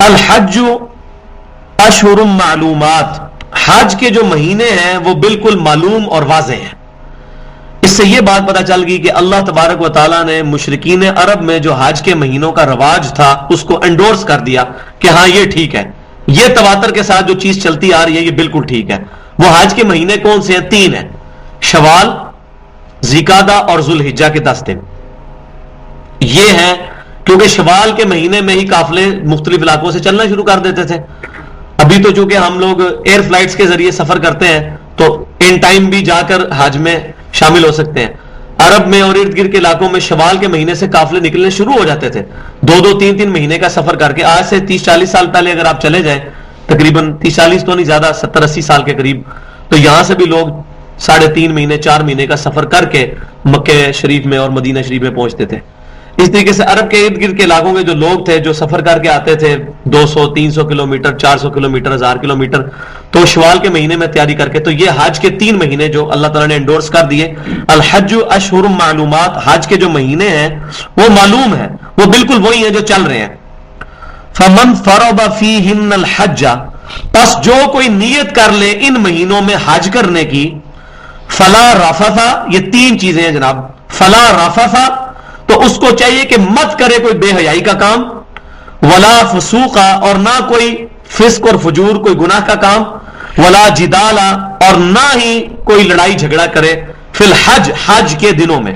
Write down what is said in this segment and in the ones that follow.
الحج اشہر معلومات، حج کے جو مہینے ہیں وہ بالکل معلوم اور واضح ہیں۔ اس سے یہ بات پتہ چل گئی کہ اللہ تبارک و تعالیٰ نے مشرکین عرب میں جو حج کے مہینوں کا رواج تھا اس کو انڈورس کر دیا کہ ہاں یہ ٹھیک ہے، یہ تواتر کے ساتھ جو چیز چلتی آ رہی ہے یہ بالکل ٹھیک ہے۔ وہ حج کے مہینے کون سے ہیں؟ 3 ہیں، شوال، ذوالقعدہ اور ذوالحجہ کے 10 دن یہ ہیں، کیونکہ شوال کے مہینے میں ہی قافلے مختلف علاقوں سے چلنا شروع کر دیتے تھے۔ ابھی تو چونکہ ہم لوگ ایئر فلائٹس کے ذریعے سفر کرتے ہیں تو ان ٹائم بھی جا کر حج میں شامل ہو سکتے ہیں۔ عرب میں اور ارد گرد کے علاقوں میں شوال کے مہینے سے قافلے نکلنے شروع ہو جاتے تھے، 2 3 مہینے کا سفر کر کے۔ آج سے 30 40 سال پہلے اگر آپ چلے جائیں، تقریباً 30 40 تو نہیں، زیادہ 70 80 سال کے قریب، تو یہاں سے بھی لوگ 3.5 مہینے 4 مہینے کا سفر کر کے مکہ شریف میں اور مدینہ شریف میں پہنچتے تھے۔ اس طریقے سے عرب کے ارد گرد کے علاقوں کے جو لوگ تھے جو سفر کر کے آتے تھے 200 300 کلومیٹر 400 کلومیٹر 1000 کلومیٹر، تو شوال کے مہینے میں تیاری کر کے، تو یہ حج کے 3 مہینے جو اللہ تعالیٰ نے انڈورس کر دیے، الحج اشہر معلومات، حج کے جو مہینے ہیں وہ معلوم ہیں، وہ بالکل وہی ہیں جو چل رہے ہیں۔ فمن فرض فیہن الحج، پس جو کوئی نیت کر لے ان مہینوں میں حج کرنے کی، فلا رفث، یہ 3 چیزیں ہیں جناب، فلا رفث، تو اس کو چاہیے کہ مت کرے کوئی بے حیائی کا کام، ولا فسوق، اور نہ کوئی فسق اور فجور، کوئی گناہ کا کام، ولا جدال، اور نہ ہی کوئی لڑائی جھگڑا کرے، فی الحج، حج کے دنوں میں۔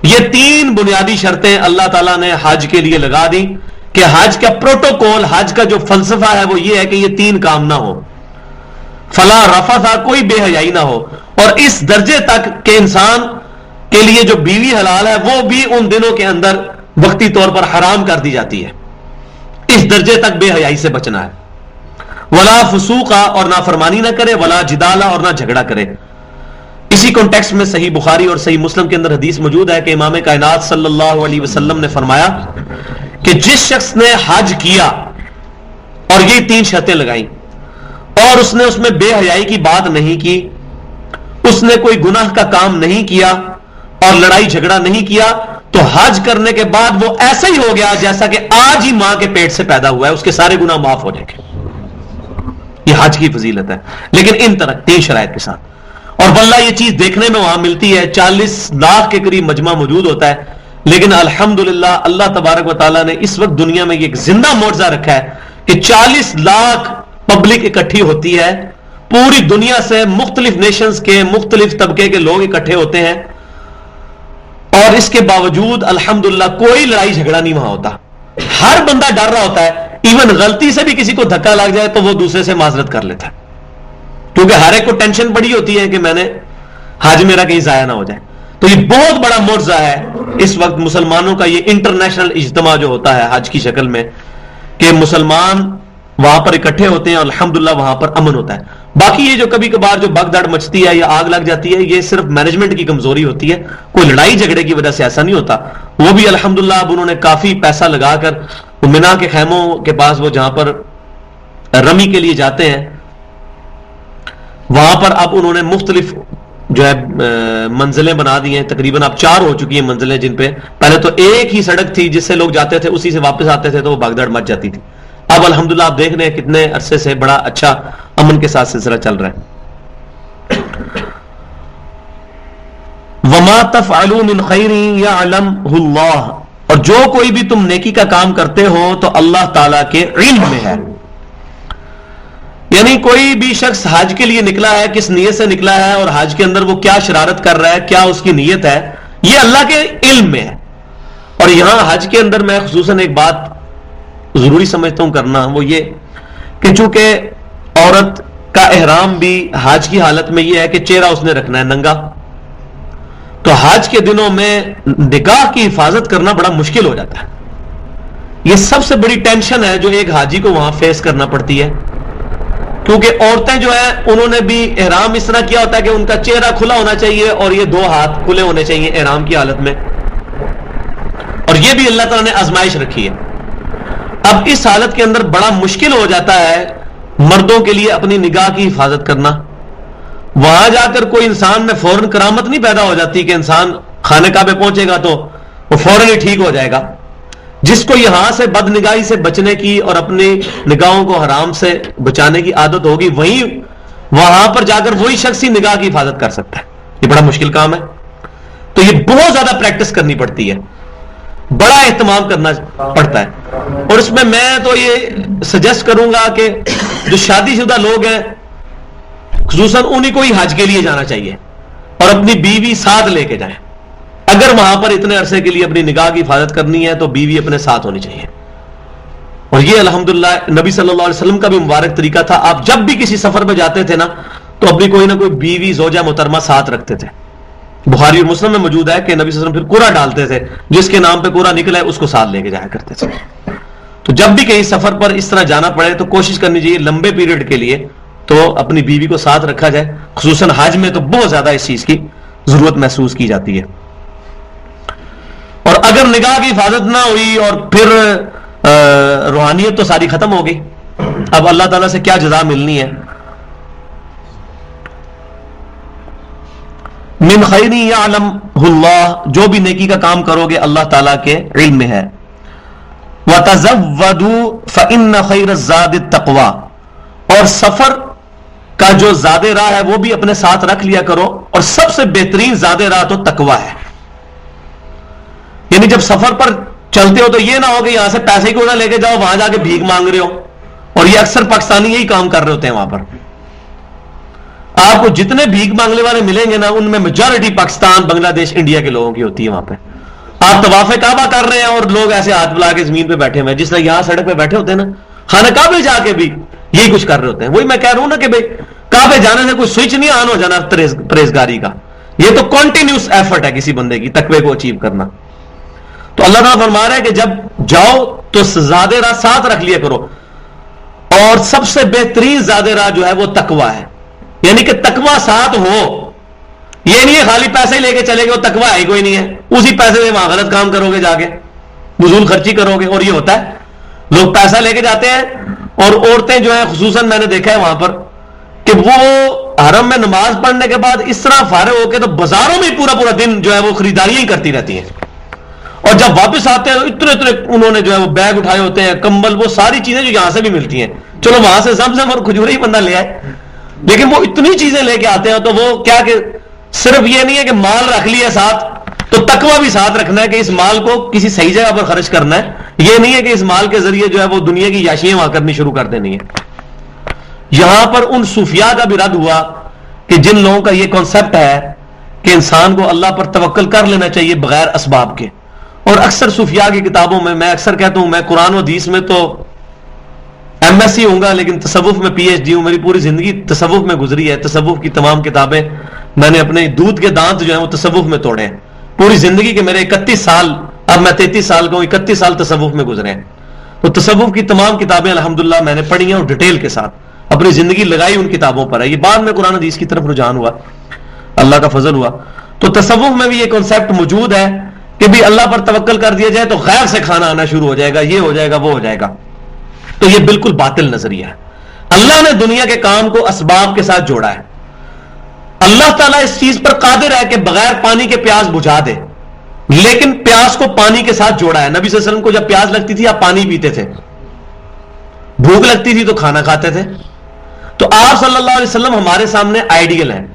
یہ 3 بنیادی شرطیں اللہ تعالیٰ نے حج کے لیے لگا دی کہ حج کا پروٹوکول، حج کا جو فلسفہ ہے وہ یہ ہے کہ یہ 3 کام نہ ہو۔ فلا رفث، کوئی بے حیائی نہ ہو، اور اس درجے تک کہ انسان کے لیے جو بیوی حلال ہے وہ بھی ان دنوں کے اندر وقتی طور پر حرام کر دی جاتی ہے، اس درجے تک بے حیائی سے بچنا ہے۔ ولا فسوق، اور نافرمانی نہ کرے، ولا جدال، اور نہ جھگڑا کرے۔ اسی کانٹیکسٹ میں صحیح بخاری اور صحیح مسلم کے اندر حدیث موجود ہے کہ امام کائنات صلی اللہ علیہ وسلم نے فرمایا کہ جس شخص نے حج کیا اور یہ 3 شرطیں لگائیں اور اس نے اس میں بے حیائی کی بات نہیں کی، اس نے کوئی گناہ کا کام نہیں کیا اور لڑائی جھگڑا نہیں کیا، تو حج کرنے کے بعد وہ ایسا ہی ہو گیا جیسا کہ آج ہی ماں کے پیٹ سے پیدا ہوا ہے، اس کے سارے گناہ معاف ہو جائیں گے۔ یہ حج کی فضیلت ہے، لیکن ان طرح 3 شرائط کے ساتھ۔ اور واللہ یہ چیز دیکھنے میں وہاں ملتی ہے، 40 لاکھ کے قریب مجمع موجود ہوتا ہے، لیکن الحمدللہ اللہ تبارک و تعالیٰ نے اس وقت دنیا میں یہ ایک زندہ معجزہ رکھا ہے کہ 40 لاکھ پبلک اکٹھی ہوتی ہے، پوری دنیا سے مختلف نیشنز کے مختلف طبقے کے لوگ اکٹھے ہوتے ہیں، اور اس کے باوجود الحمدللہ کوئی لڑائی جھگڑا نہیں وہاں ہوتا۔ ہر بندہ ڈر رہا ہوتا ہے، ایون غلطی سے بھی کسی کو دھکا لگ جائے تو وہ دوسرے سے معذرت کر لیتا ہے، کیونکہ ہر ایک کو ٹینشن بڑی ہوتی ہے کہ میں نے حج میرا کہیں ضائع نہ ہو جائے۔ تو یہ بہت بڑا معجزہ ہے اس وقت مسلمانوں کا، یہ انٹرنیشنل اجتماع جو ہوتا ہے حج کی شکل میں، کہ مسلمان وہاں پر اکٹھے ہوتے ہیں، الحمدللہ وہاں پر امن ہوتا ہے۔ باقی یہ جو کبھی کبھار جو بگدڑ مچتی ہے یا آگ لگ جاتی ہے، یہ صرف مینجمنٹ کی کمزوری ہوتی ہے، کوئی لڑائی جھگڑے کی وجہ سے ایسا نہیں ہوتا۔ وہ بھی الحمدللہ اب انہوں نے کافی پیسہ لگا کر منا کے خیموں کے پاس، وہ جہاں پر رمی کے لیے جاتے ہیں، وہاں پر اب انہوں نے مختلف جو ہے منزلیں بنا دی ہیں، تقریباً اب 4 ہو چکی ہیں منزلیں، جن پہ پہلے تو ایک ہی سڑک تھی جس سے لوگ جاتے تھے، اسی سے واپس آتے تھے تو وہ بھگدڑ مچ جاتی تھی۔ اب الحمدللہ آپ دیکھ رہے ہیں کتنے عرصے سے بڑا اچھا امن کے ساتھ سلسلہ چل رہا ہے۔ وما تفعلوا من خیر یعلمہ اللہ، اور جو کوئی بھی تم نیکی کا کام کرتے ہو تو اللہ تعالی کے علم میں ہے۔ یعنی کوئی بھی شخص حج کے لیے نکلا ہے، کس نیت سے نکلا ہے اور حج کے اندر وہ کیا شرارت کر رہا ہے، کیا اس کی نیت ہے، یہ اللہ کے علم میں ہے۔ اور یہاں حج کے اندر میں خصوصاً ایک بات ضروری سمجھتا ہوں کرنا، وہ یہ کہ چونکہ عورت کا احرام بھی حج کی حالت میں یہ ہے کہ چہرہ اس نے رکھنا ہے ننگا، تو حج کے دنوں میں نگاہ کی حفاظت کرنا بڑا مشکل ہو جاتا ہے۔ یہ سب سے بڑی ٹینشن ہے جو ایک حاجی کو وہاں فیس کرنا پڑتی ہے، کیونکہ عورتیں جو ہیں انہوں نے بھی احرام اس طرح کیا ہوتا ہے کہ ان کا چہرہ کھلا ہونا چاہیے اور یہ 2 ہاتھ کھلے ہونے چاہیے احرام کی حالت میں، اور یہ بھی اللہ تعالیٰ نے آزمائش رکھی ہے۔ اب اس حالت کے اندر بڑا مشکل ہو جاتا ہے مردوں کے لیے اپنی نگاہ کی حفاظت کرنا۔ وہاں جا کر کوئی انسان میں فوراً کرامت نہیں پیدا ہو جاتی کہ انسان خانہ کعبہ پہنچے گا تو وہ فوراً ہی ٹھیک ہو جائے گا، جس کو یہاں سے بد نگاہی سے بچنے کی اور اپنی نگاہوں کو حرام سے بچانے کی عادت ہوگی، وہاں پر جا کر وہی شخص ہی نگاہ کی حفاظت کر سکتا ہے. یہ بڑا مشکل کام ہے، تو یہ بہت زیادہ پریکٹس کرنی پڑتی ہے، بڑا اہتمام کرنا پڑتا ہے. اور اس میں تو یہ سجیسٹ کروں گا کہ جو شادی شدہ لوگ ہیں خصوصاً انہیں کو ہی حج کے لیے جانا چاہیے اور اپنی بیوی ساتھ لے کے جائیں. اگر وہاں پر اتنے عرصے کے لیے اپنی نگاہ کی حفاظت کرنی ہے تو بیوی اپنے ساتھ ہونی چاہیے. اور یہ الحمدللہ نبی صلی اللہ علیہ وسلم کا بھی مبارک طریقہ تھا. آپ جب بھی کسی سفر پہ جاتے تھے نا تو اپنی کوئی نہ کوئی بیوی زوجہ محترمہ ساتھ رکھتے تھے. بخاری اور مسلم میں موجود ہے کہ نبی صلی اللہ علیہ وسلم پھر قرعہ ڈالتے تھے، جس کے نام پہ قرعہ نکلا ہے اس کو ساتھ لے کے جایا کرتے تھے. تو جب بھی کہیں سفر پر اس طرح جانا پڑے تو کوشش کرنی چاہیے لمبے پیریڈ کے لیے تو اپنی بیوی کو ساتھ رکھا جائے. خصوصاً حج میں تو بہت زیادہ اس چیز کی ضرورت محسوس کی جاتی ہے. اور اگر نگاہ کی حفاظت نہ ہوئی اور پھر روحانیت تو ساری ختم ہو گئی. اب اللہ تعالیٰ سے کیا جزا ملنی ہے؟ من خیر یعلمہ اللہ، جو بھی نیکی کا کام کرو گے اللہ تعالیٰ کے علم میں ہے. وَتَزَوَّدُوا فَإِنَّ خَيْرَ الزَّادِ التَّقْوَى، اور سفر کا جو زاد راہ ہے وہ بھی اپنے ساتھ رکھ لیا کرو، اور سب سے بہترین زاد راہ تو تقوی ہے. یعنی جب سفر پر چلتے ہو تو یہ نہ ہو کہ یہاں سے پیسے کو نہ لے کے جاؤ وہاں جا کے بھیک مانگ رہے ہو. اور یہ اکثر پاکستانی یہی کام کر رہے ہوتے ہیں. وہاں پر آپ کو جتنے بھیک مانگنے والے ملیں گے نا ان میں میجورٹی پاکستان، بنگلہ دیش، انڈیا کے لوگوں کی ہوتی ہے. وہاں پہ آپ طواف کعبہ کر رہے ہیں اور لوگ ایسے ہاتھ بلا کے زمین پہ بیٹھے ہوئے ہیں، جس طرح یہاں سڑک پہ بیٹھے ہوتے ہیں نا، خانہ کعبے جا کے بھی یہی کچھ کر رہے ہوتے ہیں. وہی میں کہہ رہا ہوں نا کہ بھائی کعبے جانے سے کوئی سوئچ نہیں آن ہو جانا پرہیزگاری کا. یہ تو کنٹینیوس ایفرٹ ہے کسی بندے کی تقوی کو اچیو کرنا. تو اللہ تعالیٰ فرما رہا ہے کہ جب جاؤ تو زیادہ راہ ساتھ رکھ لیا کرو، اور سب سے بہترین زیادہ راہ جو ہے وہ تقوی ہے. یعنی کہ تقوی ساتھ ہو. یہ نہیں ہے خالی پیسے ہی لے کے چلے گئے، وہ تقوی ہی کوئی نہیں ہے، اسی پیسے سے وہاں غلط کام کرو گے، جا کے فضول خرچی کرو گے. اور یہ ہوتا ہے لوگ پیسہ لے کے جاتے ہیں، اور عورتیں جو ہیں خصوصاً میں نے دیکھا ہے وہاں پر کہ وہ حرم میں نماز پڑھنے کے بعد اس طرح فارغ ہو کے تو بازاروں میں پورا پورا دن جو ہے وہ خریداریاں ہی کرتی رہتی ہیں. اور جب واپس آتے ہیں اتنے انہوں نے جو ہے وہ بیگ اٹھائے ہوتے ہیں، کمبل، وہ ساری چیزیں جو یہاں سے بھی ملتی ہیں. چلو وہاں سے زمزم اور کھجور ہی بندہ لے آئے، لیکن وہ اتنی چیزیں لے کے آتے ہیں. تو وہ کیا کہ صرف یہ نہیں ہے کہ مال رکھ لیا ساتھ، تو تقوی بھی ساتھ رکھنا ہے کہ اس مال کو کسی صحیح جگہ پر خرچ کرنا ہے. یہ نہیں ہے کہ اس مال کے ذریعے جو ہے وہ دنیا کی یاشیاں وہاں کرنی شروع کر دینی ہے. یہاں پر ان صوفیاء کا بھی رد ہوا کہ جن لوگوں کا یہ کانسیپٹ ہے کہ انسان کو اللہ پر توکل کر لینا چاہیے بغیر اسباب کے. اور اکثر صوفیاء کی کتابوں میں اکثر کہتا ہوں، میں قرآن و حدیث میں تو ایم ایس سی ہوں گا لیکن تصوف میں پی ایچ ڈی ہوں. میری پوری زندگی تصوف میں گزری ہے. تصوف کی تمام کتابیں میں نے اپنے دودھ کے دانت جو ہیں وہ تصوف میں توڑے ہیں. پوری زندگی کے میرے 31 سال، اب میں 33 سال کا ہوں، 31 سال تصوف میں گزرے ہیں. تو تصوف کی تمام کتابیں الحمدللہ میں نے پڑھی ہیں اور ڈیٹیل کے ساتھ اپنی زندگی لگائی ان کتابوں پر ہے. یہ بعد میں قرآن حدیث کی طرف رجحان ہوا، اللہ کا فضل ہوا. تو تصوف میں بھی یہ کانسیپٹ موجود ہے کہ بھی اللہ پر توکل کر دیا جائے تو غیر سے کھانا آنا شروع ہو جائے گا، یہ ہو جائے گا، وہ ہو جائے گا. تو یہ بالکل باطل نظریہ ہے. اللہ نے دنیا کے کام کو اسباب کے ساتھ جوڑا ہے. اللہ تعالیٰ اس چیز پر قادر ہے کہ بغیر پانی کے پیاس بجھا دے، لیکن پیاس کو پانی کے ساتھ جوڑا ہے. نبی صلی اللہ علیہ وسلم کو جب پیاس لگتی تھی آپ پانی پیتے تھے، بھوک لگتی تھی تو کھانا کھاتے تھے. تو آپ صلی اللہ علیہ وسلم ہمارے سامنے آئیڈیل ہیں.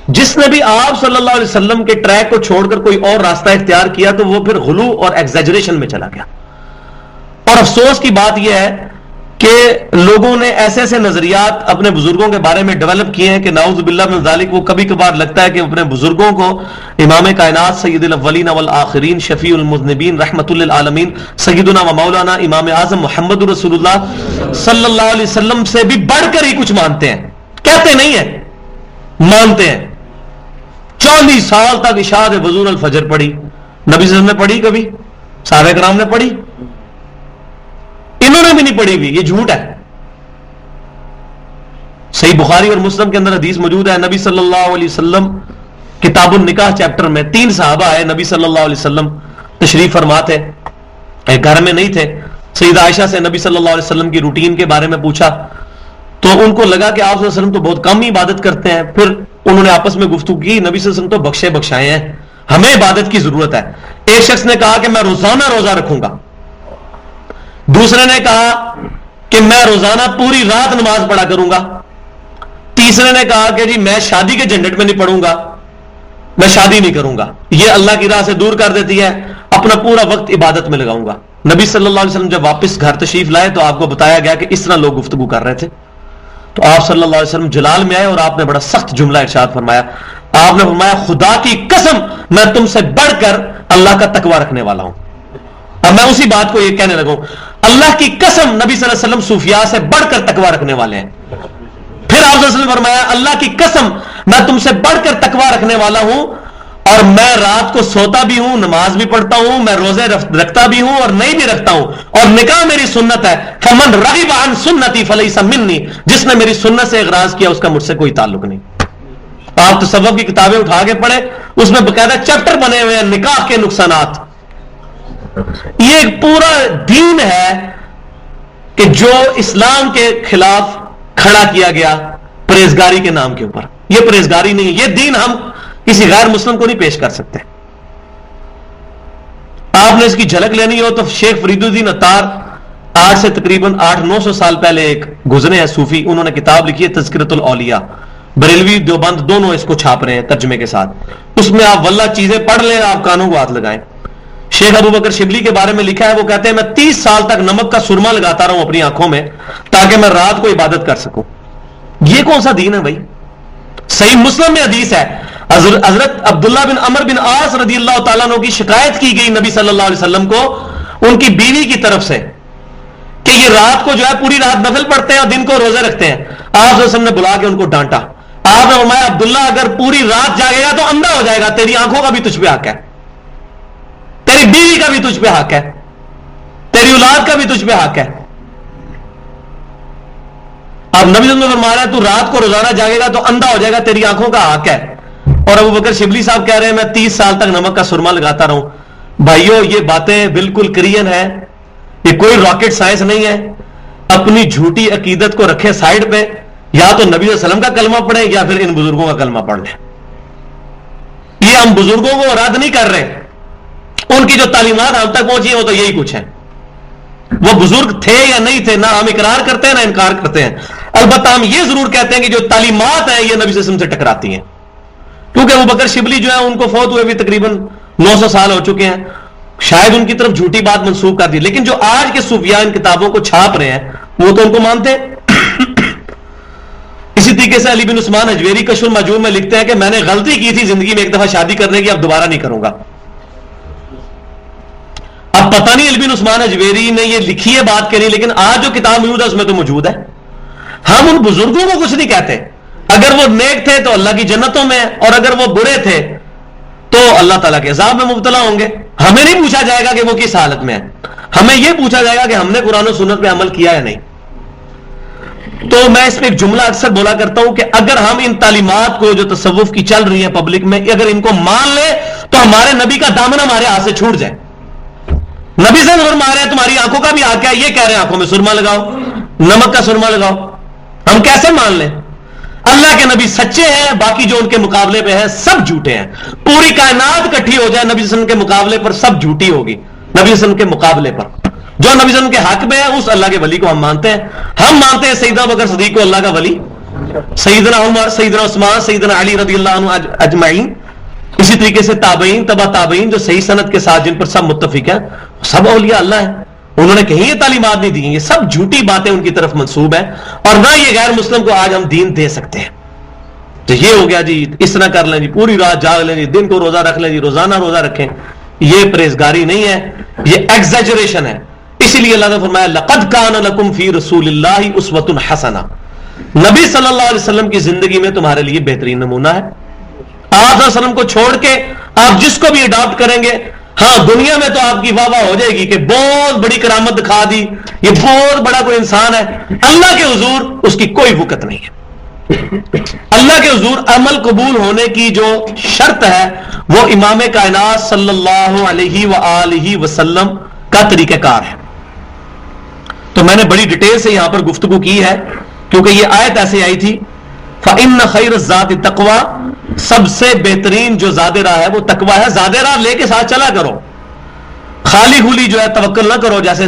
جس نے بھی آپ صلی اللہ علیہ وسلم کے ٹریک کو چھوڑ کر کوئی اور راستہ اختیار کیا تو وہ پھر غلو اور ایگزیجریشن میں چلا گیا. اور افسوس کی بات یہ ہے کہ لوگوں نے ایسے ایسے نظریات اپنے بزرگوں کے بارے میں ڈیولپ کیے ہیں کہ نعوذ باللہ من ذالک وہ کبھی کبھار لگتا ہے کہ اپنے بزرگوں کو امام کائنات سید الاولین والآخرین شفیع المذنبین رحمت للعالمین سیدنا و مولانا امام اعظم محمد رسول اللہ صلی اللہ علیہ وسلم سے بھی بڑھ کر ہی کچھ مانتے ہیں. کہتے نہیں ہیں، مانتے ہیں. 40 سال تک اشاعت وضوء الفجر پڑھی، نبی صلی اللہ علیہ وسلم نے پڑھی؟ کبھی صحابہ کرام نے پڑھی؟ انہوں نے بھی نہیں پڑھی ہوئی. یہ جھوٹ ہے. صحیح بخاری اور مسلم کے اندر حدیث موجود ہے، نبی صلی اللہ علیہ وسلم کتاب النکاح چیپٹر میں 3 صحابہ آئے، نبی صلی اللہ علیہ وسلم تشریف فرما تھے، گھر میں نہیں تھے. سیدہ عائشہ سے نبی صلی اللہ علیہ وسلم کی روٹین کے بارے میں پوچھا تو ان کو لگا کہ آپ صلی اللہ علیہ وسلم تو بہت کم ہی عبادت کرتے ہیں. پھر انہوں نے آپس میں گفتگو کی، نبی صلی اللہ علیہ وسلم تو بخشے بخشائے ہیں، ہمیں عبادت کی ضرورت ہے. ایک شخص نے کہا کہ میں روزانہ روزہ رکھوں گا. دوسرے نے کہا کہ میں روزانہ پوری رات نماز پڑھا کروں گا. تیسرے نے کہا کہ جی میں شادی کے جھنجٹ میں نہیں پڑھوں گا, میں شادی نہیں کروں گا. یہ اللہ کی راہ سے دور کر دیتی ہے, اپنا پورا وقت عبادت میں لگاؤں گا. نبی صلی اللہ علیہ وسلم جب واپس گھر تشریف لائے تو آپ کو بتایا گیا کہ اس طرح لوگ گفتگو کر رہے تھے. تو آپ صلی اللہ علیہ وسلم جلال میں آئے اور آپ نے بڑا سخت جملہ ارشاد فرمایا. آپ نے فرمایا خدا کی قسم میں تم سے بڑھ کر اللہ کا تقوی رکھنے والا ہوں. اب میں اسی بات کو یہ کہنے لگا ہوں, اللہ کی قسم نبی صلی اللہ علیہ وسلم صوفیاء سے بڑھ کر تقوی رکھنے والے ہیں. پھر آپ صلی اللہ علیہ وسلم نے فرمایا اللہ کی قسم میں تم سے بڑھ کر تقوی رکھنے والا ہوں, اور میں رات کو سوتا بھی ہوں, نماز بھی پڑھتا ہوں, میں روزے رکھتا بھی ہوں اور نہیں بھی رکھتا ہوں, اور نکاح میری سنت ہے. فمن رغب عن سنتی فلیس منی, جس نے میری سنت سے اغراض کیا اس کا مجھ سے کوئی تعلق نہیں. آپ تصوف کی کتابیں اٹھا کے پڑھیں, اس میں باقاعدہ چیپٹر بنے ہوئے ہیں نکاح کے نقصانات. یہ ایک پورا دین ہے کہ جو اسلام کے خلاف کھڑا کیا گیا پرہیزگاری کے نام کے اوپر. یہ پرہیزگاری نہیں ہے, یہ دین ہم کسی غیر مسلم کو نہیں پیش کر سکتے. آپ نے اس کی جھلک لینی ہو تو شیخ فرید الدین عطار آج سے تقریباً 800-900 سال پہلے ایک گزرے ہیں صوفی, انہوں نے کتاب لکھی ہے تذکرۃ الاولیاء. بریلوی دیوبند دونوں اس کو چھاپ رہے ہیں ترجمے کے ساتھ. اس میں آپ واللہ چیزیں پڑھ لیں, آپ کانوں کو ہاتھ لگائیں. شیخ ابو بکر شبلی کے بارے میں لکھا ہے, وہ کہتے ہیں میں 30 سال تک نمک کا سرما لگاتا رہا ہوں اپنی آنکھوں میں تاکہ میں رات کو عبادت کر سکوں. یہ کون سا دین ہے بھائی؟ صحیح مسلم میں حدیث ہے, حضرت عبداللہ بن عمر بن عاص رضی اللہ تعالیٰ عنہ کی شکایت کی گئی نبی صلی اللہ علیہ وسلم کو ان کی بیوی کی طرف سے کہ یہ رات کو جو ہے پوری رات نفل پڑھتے ہیں اور دن کو روزے رکھتے ہیں. آپ صلی اللہ علیہ وسلم نے بلا کے ان کو ڈانٹا. آپ نے فرمایا عبداللہ اگر پوری رات جاگے گا تو اندھا ہو جائے گا, تیری آنکھوں کا بھی تجھ پہ حق ہے, تیری بیوی کا بھی تجھ پہ حق ہے, تیری اولاد کا بھی تجھ پہ حق ہے. اب نبی صلی اللہ علیہ وسلم فرما رہا ہے تو رات کو روزانہ جاگے گا تو اندھا ہو جائے گا, تیری آنکھوں کا حق ہے. اور ابو بکر شبلی صاحب کہہ رہے ہیں میں 30 سال تک نمک کا سرما لگاتا رہا ہوں. بھائیو یہ باتیں بالکل کلین ہے, یہ کوئی راکٹ سائنس نہیں ہے. اپنی جھوٹی عقیدت کو رکھیں سائڈ پہ, یا تو نبی صلی اللہ علیہ وسلم کا کلمہ پڑھیں یا پھر ان بزرگوں کا کلمہ پڑھ لیں. یہ ہم بزرگوں کو رد نہیں کر رہے, ان کی جو تعلیمات ہم تک پہنچی ہیں وہ تو یہی کچھ ہے. وہ بزرگ تھے یا نہیں تھے, نہ ہم اقرار کرتے ہیں نہ انکار کرتے ہیں. البتہ ہم یہ ضرور کہتے ہیں کہ جو تعلیمات ہیں یہ نبی صلی اللہ علیہ وسلم سے ٹکراتی ہیں, کیونکہ ابو بکر شبلی جو ہے ان کو فوت ہوئے بھی تقریباً 900 سال ہو چکے ہیں, شاید ان کی طرف جھوٹی بات منسوخ کر دی. لیکن جو آج کے صوفیاء ان کتابوں کو چھاپ رہے ہیں وہ تو ان کو مانتے ہیں. اسی طریقے سے علی بن عثمان حجویری کشف المحجوب میں لکھتے ہیں کہ میں نے غلطی کی تھی زندگی میں ایک دفعہ شادی کرنے کی, اب دوبارہ نہیں کروں گا. اب پتہ نہیں علی بن عثمان حجویری نے یہ لکھی ہے بات کہ نہیں, لیکن آج جو کتاب موجود ہے اس میں تو موجود ہے. ہم ان بزرگوں کو کچھ نہیں کہتے. اگر وہ نیک تھے تو اللہ کی جنتوں میں, اور اگر وہ برے تھے تو اللہ تعالیٰ کے عذاب میں مبتلا ہوں گے. ہمیں نہیں پوچھا جائے گا کہ وہ کس حالت میں ہے, ہمیں یہ پوچھا جائے گا کہ ہم نے قرآن و سنت پہ عمل کیا یا نہیں. تو میں اس پہ ایک جملہ اکثر بولا کرتا ہوں کہ اگر ہم ان تعلیمات کو جو تصوف کی چل رہی ہیں پبلک میں, اگر ان کو مان لیں تو ہمارے نبی کا دامن ہمارے ہاتھ سے چھوٹ جائے. نبی سے فرما رہے ہیں تمہاری آنکھوں کا بھی حق ہے, یہ کہہ رہے ہیں آنکھوں میں سرما لگاؤ, نمک کا سرما لگاؤ. ہم کیسے مان لیں؟ اللہ کے نبی سچے ہیں, باقی جو ان کے مقابلے پہ ہیں سب جھوٹے ہیں. پوری کائنات اکٹھی ہو جائے نبی صلی اللہ علیہ وسلم کے مقابلے پر سب جھوٹی ہوگی. نبی صلی اللہ علیہ وسلم کے مقابلے پر جو نبی صلی اللہ علیہ وسلم کے حق میں ہے اس اللہ کے ولی کو ہم مانتے ہیں. ہم مانتے ہیں سیدنا بکر صدیق کو اللہ کا ولی, سیدنا عمر, سیدنا عثمان, سیدنا علی رضی اللہ عنہ اجمعین. اسی طریقے سے تابعین, تبع تابعین جو صحیح سند کے ساتھ جن پر سب متفق ہیں, سب اولیاء اللہ ہیں. انہوں نے کہیں یہ تعلیمات نہیں دی, یہ سب جھوٹی باتیں ان کی طرف منسوب ہیں, اور نہ یہ غیر مسلم کو آج ہم دین دے سکتے ہیں. تو یہ ہو گیا جی اس طرح کر لیں جی, پوری رات جاگ لیں جی, دن کو روزہ رکھ لیں جی, روزانہ روزہ رکھیں. یہ پرہیزگاری نہیں ہے, یہ ایگزیجریشن ہے. اسی لیے اللہ نے فرمایا لقد کان لکم فی رسول اللہ اسوۃ حسنہ, نبی صلی اللہ علیہ وسلم کی زندگی میں تمہارے لیے بہترین نمونہ ہے. آپ صلی اللہ علیہ وسلم کو چھوڑ کے آپ جس کو بھی اڈاپٹ کریں گے, ہاں دنیا میں تو آپ کی واہ واہ ہو جائے گی کہ بہت بڑی کرامت دکھا دی, یہ بہت بڑا کوئی انسان ہے. اللہ کے حضور اس کی کوئی وقت نہیں ہے. اللہ کے حضور عمل قبول ہونے کی جو شرط ہے وہ امام کائنات صلی اللہ علیہ وآلہ وسلم کا طریقہ کار ہے. تو میں نے بڑی ڈیٹیل سے یہاں پر گفتگو کی ہے کیونکہ یہ آیت ایسے آئی تھی فَإِنَّ خَيْرَ الزَّادِ التَّقْوَىٰ, سب سے بہترین جو زاد راہ ہے وہ تقویٰ ہے. زاد راہ لے کے ساتھ چلا کرو, خالی خولی جو ہے توکل نہ کرو. جیسے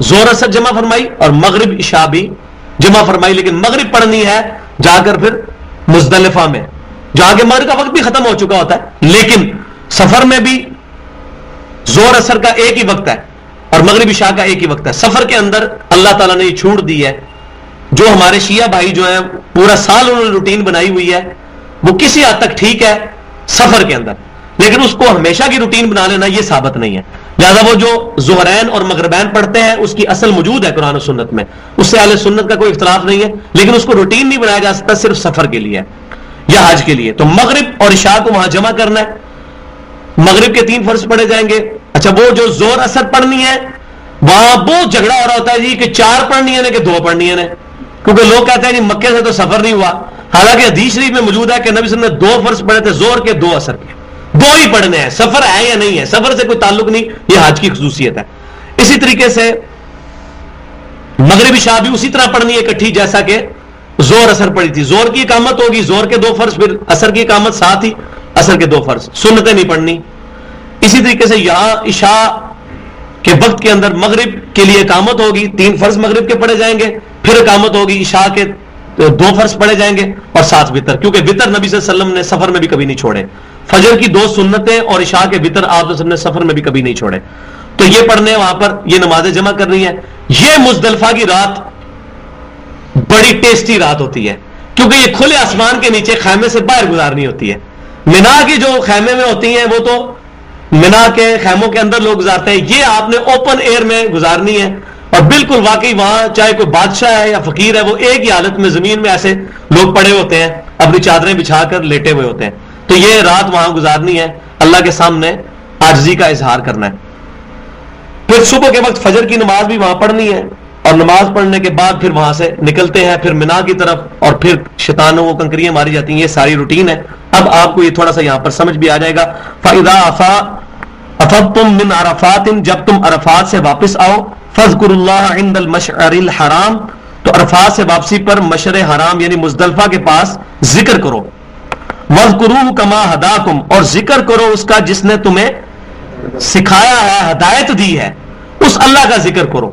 زور اثر جمع فرمائی اور مغرب عشاء بھی جمع فرمائی، لیکن مغرب پڑھنی ہے جا کر پھر مزدلفہ میں، جہاں کے مغرب کا وقت بھی ختم ہو چکا ہوتا ہے، لیکن سفر میں بھی زور اثر کا ایک ہی وقت ہے اور مغرب عشاء کا ایک ہی وقت ہے۔ سفر کے اندر اللہ تعالیٰ نے یہ چھوٹ دی ہے، جو ہمارے شیعہ بھائی جو ہیں پورا سال انہوں نے روٹین بنائی ہوئی ہے، وہ کسی حد تک ٹھیک ہے سفر کے اندر، لیکن اس کو ہمیشہ کی روٹین بنا لینا یہ ثابت نہیں ہے۔ لہذا وہ جو ظہرین اور مغربین پڑھتے ہیں اس کی اصل موجود ہے قرآن و سنت میں، اس سے اہل سنت کا کوئی اختلاف نہیں ہے، لیکن اس کو روٹین نہیں بنایا جا سکتا، صرف سفر کے لیے یا حج کے لیے۔ تو مغرب اور عشاء کو وہاں جمع کرنا ہے، مغرب کے 3 فرض پڑھے جائیں گے۔ اچھا وہ جو زور اثر پڑھنی ہے وہاں بہت جھگڑا ہو رہا ہوتا ہے جی کہ 4 پڑھنی ہے نا کہ 2 پڑھنی ہے نا، کیونکہ لوگ کہتے ہیں جی مکے سے تو سفر نہیں ہوا، حالانکہ حدیث شریف میں موجود ہے کہ نبی صلی اللہ علیہ وسلم نے 2 فرض پڑھے تھے، زور کے 2 اثر کے، 2 ہی پڑھنے ہیں، سفر ہے یا نہیں ہے، سفر سے کوئی تعلق نہیں، یہ حج کی خصوصیت ہے۔ اسی طریقے سے مغرب عشاء بھی اسی طرح پڑھنی ہے اکٹھی جیسا کہ زور اثر پڑھی تھی، زور کی اقامت ہوگی، زور کے 2 فرض، پھر اثر کی اقامت ساتھ ہی اثر کے 2 فرض، سنتیں نہیں پڑھنی۔ اسی طریقے سے یہاں عشاء کے وقت کے اندر مغرب کے لیے اقامت ہوگی، 3 فرض مغرب کے پڑھے جائیں گے، پھر اقامت ہوگی عشاء کے 2 فرض پڑھے جائیں گے اور 7 وتر، کیونکہ وتر نبی صلی اللہ علیہ وسلم نے سفر میں بھی کبھی نہیں چھوڑے، فجر کی 2 سنتیں اور عشاء کے وتر آپ نے سفر میں بھی کبھی نہیں چھوڑے، تو یہ پڑھنے وہاں پر یہ نمازیں جمع کرنی ہے۔ یہ مزدلفہ کی رات بڑی ٹیسٹی رات ہوتی ہے، کیونکہ یہ کھلے آسمان کے نیچے خیمے سے باہر گزارنی ہوتی ہے۔ منا کی جو خیمے میں ہوتی ہیں وہ تو منا کے خیموں کے اندر لوگ گزارتے ہیں، یہ آپ نے اوپن ایئر میں گزارنی ہے، اور بالکل واقعی وہاں چاہے کوئی بادشاہ ہے یا فقیر ہے، وہ ایک ہی حالت میں زمین میں ایسے لوگ پڑے ہوتے ہیں، اپنی چادریں بچھا کر لیٹے ہوئے ہوتے ہیں، تو یہ رات وہاں گزارنی ہے، اللہ کے سامنے عاجزی کا اظہار کرنا ہے۔ پھر صبح کے وقت فجر کی نماز بھی وہاں پڑھنی ہے، اور نماز پڑھنے کے بعد پھر وہاں سے نکلتے ہیں پھر منا کی طرف، اور پھر شیطانوں کو کنکریاں ماری جاتی ہیں، یہ ساری روٹین ہے۔ اب آپ کو یہ تھوڑا سا یہاں پر سمجھ بھی آ جائے گا۔ فَإِذَا أَفَضْتُم مِّنْ عَرَفَاتٍ، جب تم عرفات سے واپس آؤ، فَاذْكُرُوا اللَّهَ عِندَ الْمَشْعَرِ الْحَرَامِ، تو عرفات سے واپسی پر مشعر حرام یعنی مزدلفہ کے پاس ذکر کرو، وَاذْكُرُوهُ كَمَا هَدَاكُمْ، اور ذکر کرو اس کا جس نے تمہیں سکھایا ہے، ہدایت دی ہے، اس اللہ کا ذکر کرو۔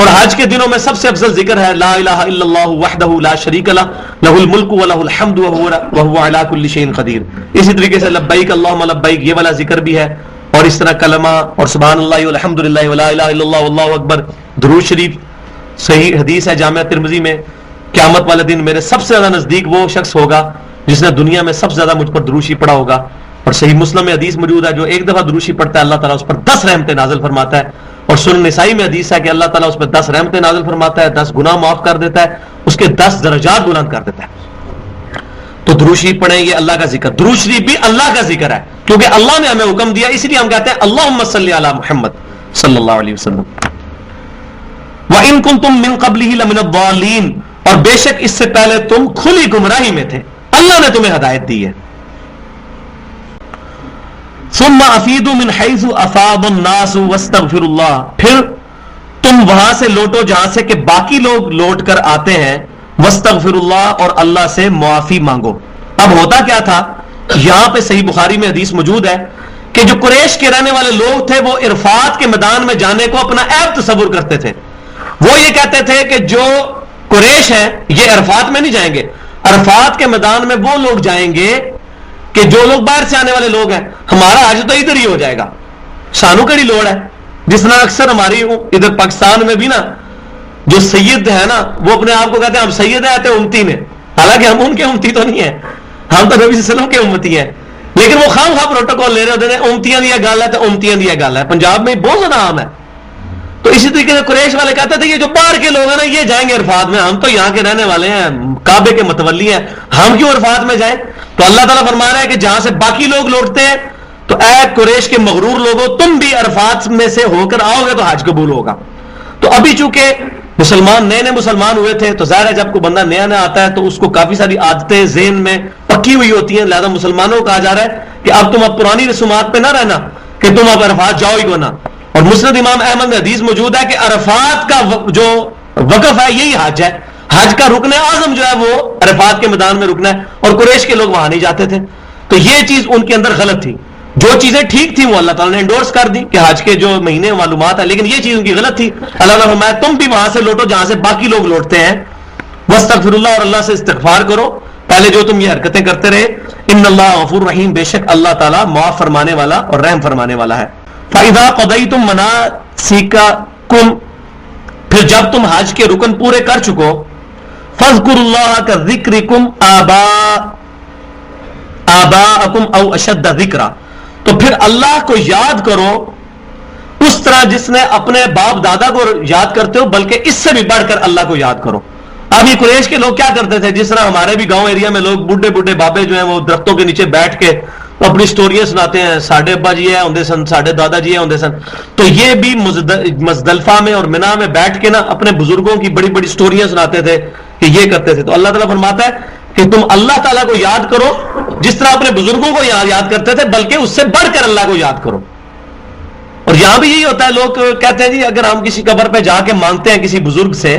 اور حج کے دنوں میں سب سے افضل ذکر ہے لا الہ الا اللہ وحدہ لا شریک لہ لہ الملک ولہ الحمد وہو علی کل شیء قدیر۔ اسی طریقے سے لبیک اللہم لبیک یہ والا ذکر بھی ہے، اور اس طرح کلمہ اور سبحان اللہ والحمد للہ ولا الہ الا اللہ واللہ اکبر، درود شریف۔ صحیح حدیث ہے جامعہ ترمذی میں، قیامت والے دن میرے سب سے زیادہ نزدیک وہ شخص ہوگا جس نے دنیا میں سب سے زیادہ مجھ پر درود شریف پڑھا ہوگا۔ اور صحیح مسلم میں حدیث موجود ہے جو ایک دفعہ درود شریف پڑھتا ہے اللہ تعالیٰ اس پر 10 رحمتیں نازل فرماتا ہے، اور سنن نسائی میں حدیث ہے کہ اللہ تعالیٰ اس پر 10 رحمتیں نازل فرماتا ہے، 10 گناہ معاف کر دیتا ہے، اس کے 10 درجات بلند کر دیتا ہے۔ تو درود شریف پڑھیں، یہ اللہ کا ذکر، درود شریف بھی اللہ کا ذکر ہے، کیونکہ اللہ نے ہمیں حکم دیا، اس لیے ہم کہتے ہیں اللہم صلی علی محمد صلی اللہ علیہ وسلم۔ وَإِن كُنتُم مِّن قَبْلِهِ لَمِنَ الضَّالِّينَ، اور بے شک اس سے پہلے تم کھلی گمراہی میں تھے، اللہ نے تمہیں ہدایت دی ہے۔ ثُمَّ أَفِيضُوا مِنْ حَيْثُ أَفَاضَ النَّاسُ وَاسْتَغْفِرُوا اللَّهَ، پھر تم وہاں سے لوٹو جہاں سے کہ باقی لوگ لوٹ کر آتے ہیں، وَاسْتَغْفِرُوا اللَّهَ، اور اللہ سے معافی مانگو۔ اب ہوتا کیا تھا، یہاں پہ صحیح بخاری میں حدیث موجود ہے کہ جو قریش کے رہنے والے لوگ تھے وہ عرفات کے میدان میں جانے کو اپنا عیب تصور کرتے تھے، وہ یہ کہتے تھے کہ جو قریش ہیں یہ عرفات میں نہیں جائیں گے، عرفات کے میدان میں وہ لوگ جائیں گے کہ جو لوگ باہر سے آنے والے لوگ ہیں، ہمارا حج تو ادھر ہی ہو جائے گا، سانو کڑی لوڑ ہے۔ جس طرح اکثر ہماری ادھر پاکستان میں بھی نا جو سید ہے نا وہ اپنے آپ کو کہتے ہیں ہم سید ہیں، آتے امتی نے، حالانکہ ہم ان کے امتی تو نہیں ہیں، ہم تو نبی صلی اللہ علیہ وسلم کے امتی ہیں، لیکن وہ خام خواہ پروٹوکول لے رہے ہوتے ہیں، امتیاں دیا گل ہے تو امتیاں دیا گل ہے، پنجاب میں بہت زیادہ عام ہے۔ تو اسی طریقے سے قریش والے کہتے تھے یہ جو باہر کے لوگ ہیں نا یہ جائیں گے عرفات میں، ہم تو یہاں کے رہنے والے ہیں، کعبے کے متولی ہیں، ہم کیوں عرفات میں جائیں؟ تو اللہ تعالیٰ فرما رہا ہے کہ جہاں سے باقی لوگ لوٹتے ہیں، تو اے قریش کے مغرور لوگوں تم بھی عرفات میں سے ہو کر آؤ گے تو حج قبول ہوگا۔ تو ابھی چونکہ مسلمان نئے نئے مسلمان ہوئے تھے تو ظاہر ہے جب کوئی بندہ نیا نیا آتا ہے تو اس کو کافی ساری عادتیں ذہن میں پکی ہوئی ہوتی ہیں، لہذا مسلمانوں کو کہا جا رہا ہے کہ اب تم اب پرانی رسومات پہ نہ رہنا کہ تم اب عرفات جاؤ ہی کو نہ۔ اور مسند امام احمد میں حدیث موجود ہے کہ عرفات کا جو وقف ہے یہی حج ہے، حج کا رکن اعظم جو ہے وہ عرفات کے میدان میں رکنا ہے، اور قریش کے لوگ وہاں نہیں جاتے تھے، تو یہ چیز ان کے اندر غلط تھی۔ جو چیزیں ٹھیک تھیں وہ اللہ تعالیٰ نے انڈورس کر دی کہ حج کے جو مہینے معلومات ہے، لیکن یہ چیز ان کی غلط تھی. اللہ نے فرمایا تم بھی وہاں سے لوٹو جہاں سے باقی لوگ لوٹتے ہیں، واستغفر اللہ، اور اللہ سے استغفار کرو پہلے جو تم یہ حرکتیں کرتے رہے. ان اللہ غفور رحیم، بے شک اللہ تعالیٰ معاف فرمانے والا اور رحم فرمانے والا ہے. فَإِذَا قَضَيْتُم مَنَاسِكَکُم، پھر جب تم حج کے رکن پورے کر چکو، فَاذْكُرُوا اللَّهَ كَذِكْرِكُمْ آباءکم او اشد ذکرا، تو پھر اللہ کو یاد کرو اس طرح جس نے اپنے باپ دادا کو یاد کرتے ہو، بلکہ اس سے بھی بڑھ کر اللہ کو یاد کرو. اب یہ قریش کے لوگ کیا کرتے تھے، جس طرح ہمارے بھی گاؤں ایریا میں لوگ بڈھے بڈھے بابے جو ہیں وہ درختوں کے نیچے بیٹھ کے اپنی سٹوریاں سناتے ہیں، ساڈے ابا جی ہے ہوندے سن، ساڈے دادا جی ہے ہوندے سن. تو یہ بھی مزدلفہ میں اور منا میں بیٹھ کے نا اپنے بزرگوں کی بڑی بڑی سٹوریاں سناتے تھے کہ یہ کرتے تھے. تو اللہ تعالیٰ فرماتا ہے کہ تم اللہ تعالیٰ کو یاد کرو جس طرح اپنے بزرگوں کو یاد کرتے تھے، بلکہ اس سے بڑھ کر اللہ کو یاد کرو. اور یہاں بھی یہی ہوتا ہے، لوگ کہتے ہیں جی اگر ہم کسی قبر پہ جا کے مانگتے ہیں کسی بزرگ سے،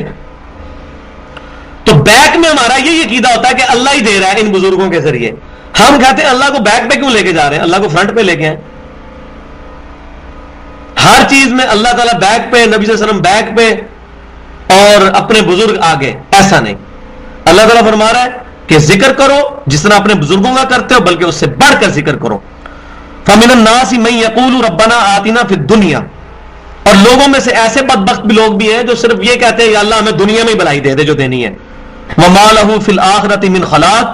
تو بیک میں ہمارا یہ عقیدہ ہوتا ہے کہ اللہ ہی دے رہا ہے ان بزرگوں کے ذریعے. ہم کہتے ہیں اللہ کو بیک پہ کیوں لے کے جا رہے ہیں، اللہ کو فرنٹ پہ لے کے ہیں. ہر چیز میں اللہ تعالیٰ بیک پہ، نبی صلی اللہ علیہ وسلم بیک پہ اور اپنے بزرگ آگے، ایسا نہیں. اللہ تعالیٰ فرما رہا ہے کہ ذکر کرو جس طرح اپنے بزرگوں کا کرتے ہو، بلکہ اس سے بڑھ کر ذکر کرو. فَمِنَ النَّاسِ مَن يَقُولُ رَبَّنَا آتِنَا فِي الدُّنْيَا، اور لوگوں میں سے ایسے بدبخت بھی لوگ بھی ہیں جو صرف یہ کہتے ہیں یا اللہ ہمیں دنیا میں ہی بھلائی دے دے جو دینی ہے. وَمَا لَهُ فِي الْآخِرَةِ مِنْ خَلَاقٍ،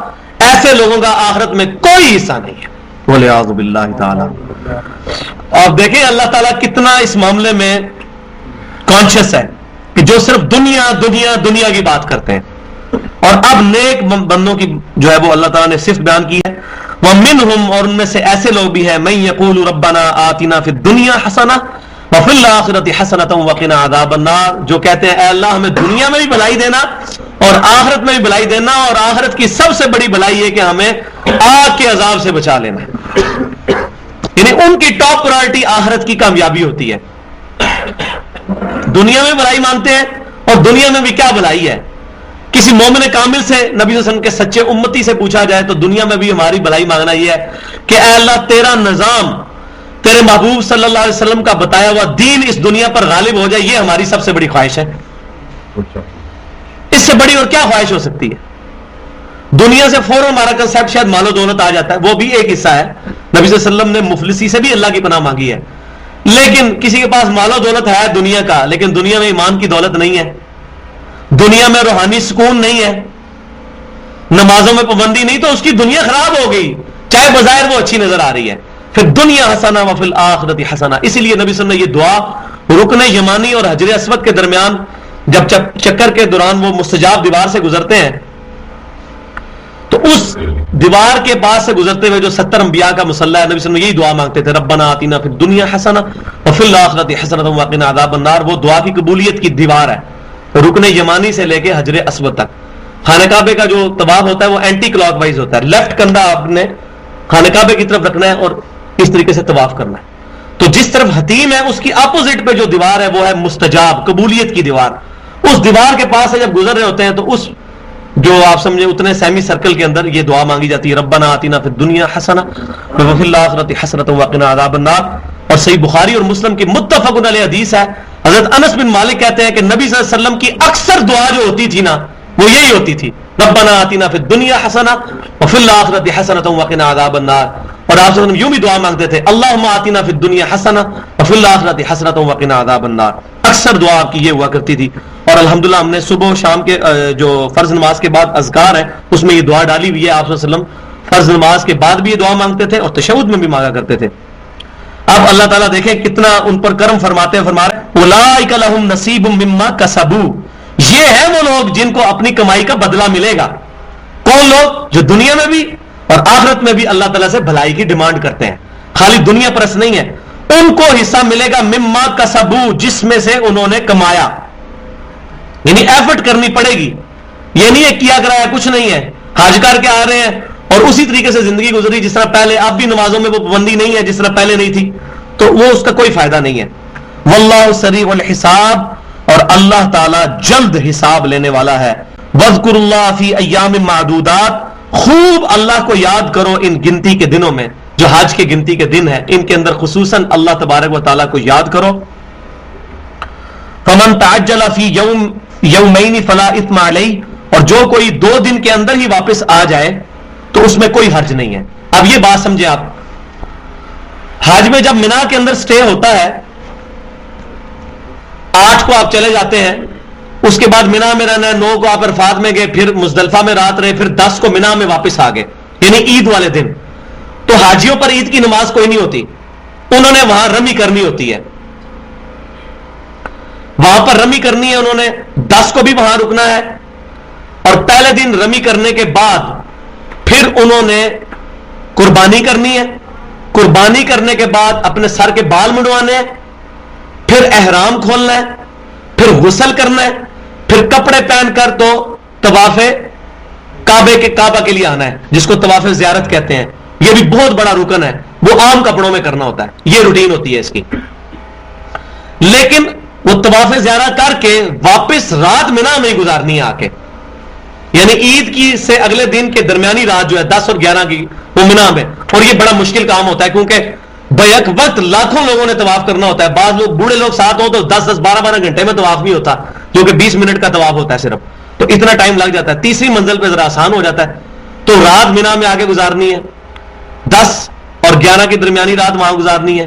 ایسے لوگوں کا آخرت میں کوئی حصہ نہیں ہے. وَلِعَاذُ بِاللَّهِ تَعَالَى. اور دیکھیں اللہ تعالیٰ کتنا اس معاملے میں کانشیس ہے کہ جو صرف دنیا دنیا دنیا کی بات کرتے ہیں. اور اب نیک بندوں کی جو ہے وہ اللہ تعالیٰ نے صفت بیان کی ہے. وَمِنْهُمْ، اور ان میں سے ایسے لوگ بھی ہیں، مَن يَقُولُ رَبَّنَا آتِنَا فِي الدُّنْيَا حَسَنَةً وَفِي الْآخِرَةِ حَسَنَةً وَقِنَا عَذَابَ النَّارِ، جو کہتے ہیں اے اللہ ہمیں دنیا میں بھی بھلائی دینا اور آخرت میں بھی بھلائی دینا، اور آخرت کی سب سے بڑی بھلائی ہے کہ ہمیں آگ کے عذاب سے بچا لینا. یعنی ان کی ٹاپ پرائرٹی آخرت کی کامیابی ہوتی ہے. دنیا میں بھلائی مانگتے ہیں، اور دنیا میں بھی کیا بھلائی ہے. کسی مومن کامل سے، نبی صلی اللہ علیہ وسلم کے سچے امتی سے پوچھا جائے تو دنیا میں بھی ہماری بھلائی مانگنا یہ ہے کہ اے اللہ تیرا نظام، تیرے محبوب صلی اللہ علیہ وسلم کا بتایا ہوا دین اس دنیا پر غالب ہو جائے، یہ ہماری سب سے بڑی خواہش ہے. اس سے بڑی اور کیا خواہش ہو سکتی ہے. دنیا سے فوراً ہمارا کنسپٹ شاید مال و دولت آ جاتا ہے، وہ بھی ایک حصہ ہے. نبی صلی اللہ علیہ وسلم نے مفلسی سے بھی اللہ کی پناہ مانگی ہے. لیکن کسی کے پاس مال و دولت ہے دنیا کا، لیکن دنیا میں ایمان کی دولت نہیں ہے، دنیا میں روحانی سکون نہیں ہے، نمازوں میں پابندی نہیں، تو اس کی دنیا خراب ہو گئی، چاہے بظاہر وہ اچھی نظر آ رہی ہے. پھر دنیا حسنہ وفی الآخرۃ حسنہ. اسی لیے نبی صلی اللہ علیہ وسلم نے یہ دعا رکن یمانی اور حجر اسود کے درمیان جب چکر کے دوران وہ مستجاب دیوار سے گزرتے ہیں، تو اس دیوار کے پاس سے گزرتے ہوئے جو 70 انبیاء کا مصلی ہے، نبی صلی اللہ علیہ وسلم یہی دعا مانگتے تھے، ربنا آتنا فی الدنیا حسنہ وفی الآخرۃ حسنہ وقنا عذاب النار. وہ دعا کی قبولیت کی دیوار ہے، رکن یمانی سے لے کے حجر اسود تک. خانہ کعبے کا جو طواف ہوتا ہے وہ اینٹی کلاک وائز ہوتا ہے، لیفٹ کندھا آپ نے خانہ کعبے کی طرف رکھنا ہے اور اس طریقے سے طواف کرنا ہے. تو جس طرف حتیم ہے اس کی اپوزٹ پہ جو دیوار ہے وہ ہے مستجاب، قبولیت کی دیوار. اس دیوار کے پاس سے جب گزر رہے ہوتے ہیں تو اس جو آپ سمجھے اتنے سیمی سرکل کے اندر یہ دعا مانگی جاتی ہے، ربنا آتنا فی الدنیا حسنہ وفی الآخرۃ حسنۃ وقنا عذاب النار. اور صحیح بخاری اور مسلم کی متفق علیہ حدیث ہے، حضرت انس بن مالک کہتے ہیں کہ نبی صلی اللہ علیہ وسلم کی اکثر دعا جو ہوتی تھی نا وہ یہی ہوتی تھی، ربنا آتنا فی الدنیا حسنہ وفی الآخرۃ حسنۃ وقنا عذاب النار. اور آپ صلی اللہ علیہ وسلم یوں بھی دعا مانگتے تھے، اللہم آتنا فی الدنیا حسنہ وفی الآخرۃ حسنۃ وقنا عذاب النار. اکثر دعا آپ کی یہ ہوا کرتی تھی. اور الحمدللہ ہم نے صبح و شام کے جو فرض نماز کے بعد اذکار ہیں اس میں یہ دعا ڈالی ہوئی ہے. آپ صلی اللہ علیہ وسلم فرض نماز کے بعد بھی یہ دعا مانگتے تھے اور تشہد میں بھی مانگا کرتے تھے. اب اللہ تعالیٰ دیکھیں کتنا ان پر کرم فرماتے ہیں، فرما رہے اولئک لہم نصیب مما کسبوا، یہ ہیں وہ لوگ جن کو اپنی کمائی کا بدلہ ملے گا. کون لوگ؟ جو دنیا میں بھی اور آخرت میں بھی اللہ تعالیٰ سے بھلائی کی ڈیمانڈ کرتے ہیں، خالی دنیا پرست نہیں ہے. ان کو حصہ ملے گا مما کسبوا، جس میں سے انہوں نے کمایا. یعنی ایفرٹ کرنی پڑے گی، یہ نہیں ہے کیا کرایا کچھ نہیں ہے، حج کر کے آ رہے ہیں اور اسی طریقے سے زندگی گزری جس طرح پہلے. اب بھی نمازوں میں وہ پابندی نہیں ہے جس طرح پہلے نہیں تھی، تو وہ اس کا کوئی فائدہ نہیں ہے. واللہ سریع الحساب، اور اللہ تعالیٰ جلد حساب لینے والا ہے. واذکروا اللہ فی ایام معدودات، خوب اللہ کو یاد کرو ان گنتی کے دنوں میں. جو حج کی گنتی کے دن ہے ان کے اندر خصوصاً اللہ تبارک و تعالیٰ کو یاد کرو. فمن تعجل فی یومین فلا اثم علیہ، اور جو کوئی 2 دن کے اندر ہی واپس آ جائے تو اس میں کوئی حرج نہیں ہے. اب یہ بات سمجھے آپ، حج میں جب مینا کے اندر سٹے ہوتا ہے 8 کو آپ چلے جاتے ہیں، اس کے بعد مینا میں رہنا ہے، 9 کو آپ عرفات میں گئے، پھر مزدلفہ میں رات رہے، پھر 10 کو مینا میں واپس آ گئے، یعنی عید والے دن. تو حاجیوں پر عید کی نماز کوئی نہیں ہوتی، انہوں نے وہاں رمی کرنی ہوتی ہے، وہاں پر رمی کرنی ہے. انہوں نے 10 کو بھی وہاں رکنا ہے، اور پہلے دن رمی کرنے کے بعد پھر انہوں نے قربانی کرنی ہے. قربانی کرنے کے بعد اپنے سر کے بال منڈوانے ہیں، پھر احرام کھولنا ہے، پھر غسل کرنا ہے، پھر کپڑے پہن کر تو طواف کعبہ کے لیے آنا ہے، جس کو طواف زیارت کہتے ہیں. یہ بھی بہت بڑا رکن ہے، وہ عام کپڑوں میں کرنا ہوتا ہے، یہ روٹین ہوتی ہے اس کی. لیکن وہ طواف زیارت کر کے واپس رات مینا میں ہی گزارنی ہے آ کے، یعنی عید کی سے اگلے دن کے درمیانی رات جو ہے 10 اور 11 کی وہ مینا میں. اور یہ بڑا مشکل کام ہوتا ہے کیونکہ بیک وقت لاکھوں لوگوں نے طواف کرنا ہوتا ہے. بعض لوگ بوڑھے لوگ ساتھ ہوں تو 10-12 گھنٹے میں طواف نہیں ہوتا، جو کہ 20 منٹ کا طواف ہوتا ہے صرف، تو اتنا ٹائم لگ جاتا ہے. تیسری منزل پہ ذرا آسان ہو جاتا ہے. تو رات مینا میں آگے گزارنی ہے، 10 اور 11 کی درمیانی رات وہاں گزارنی ہے،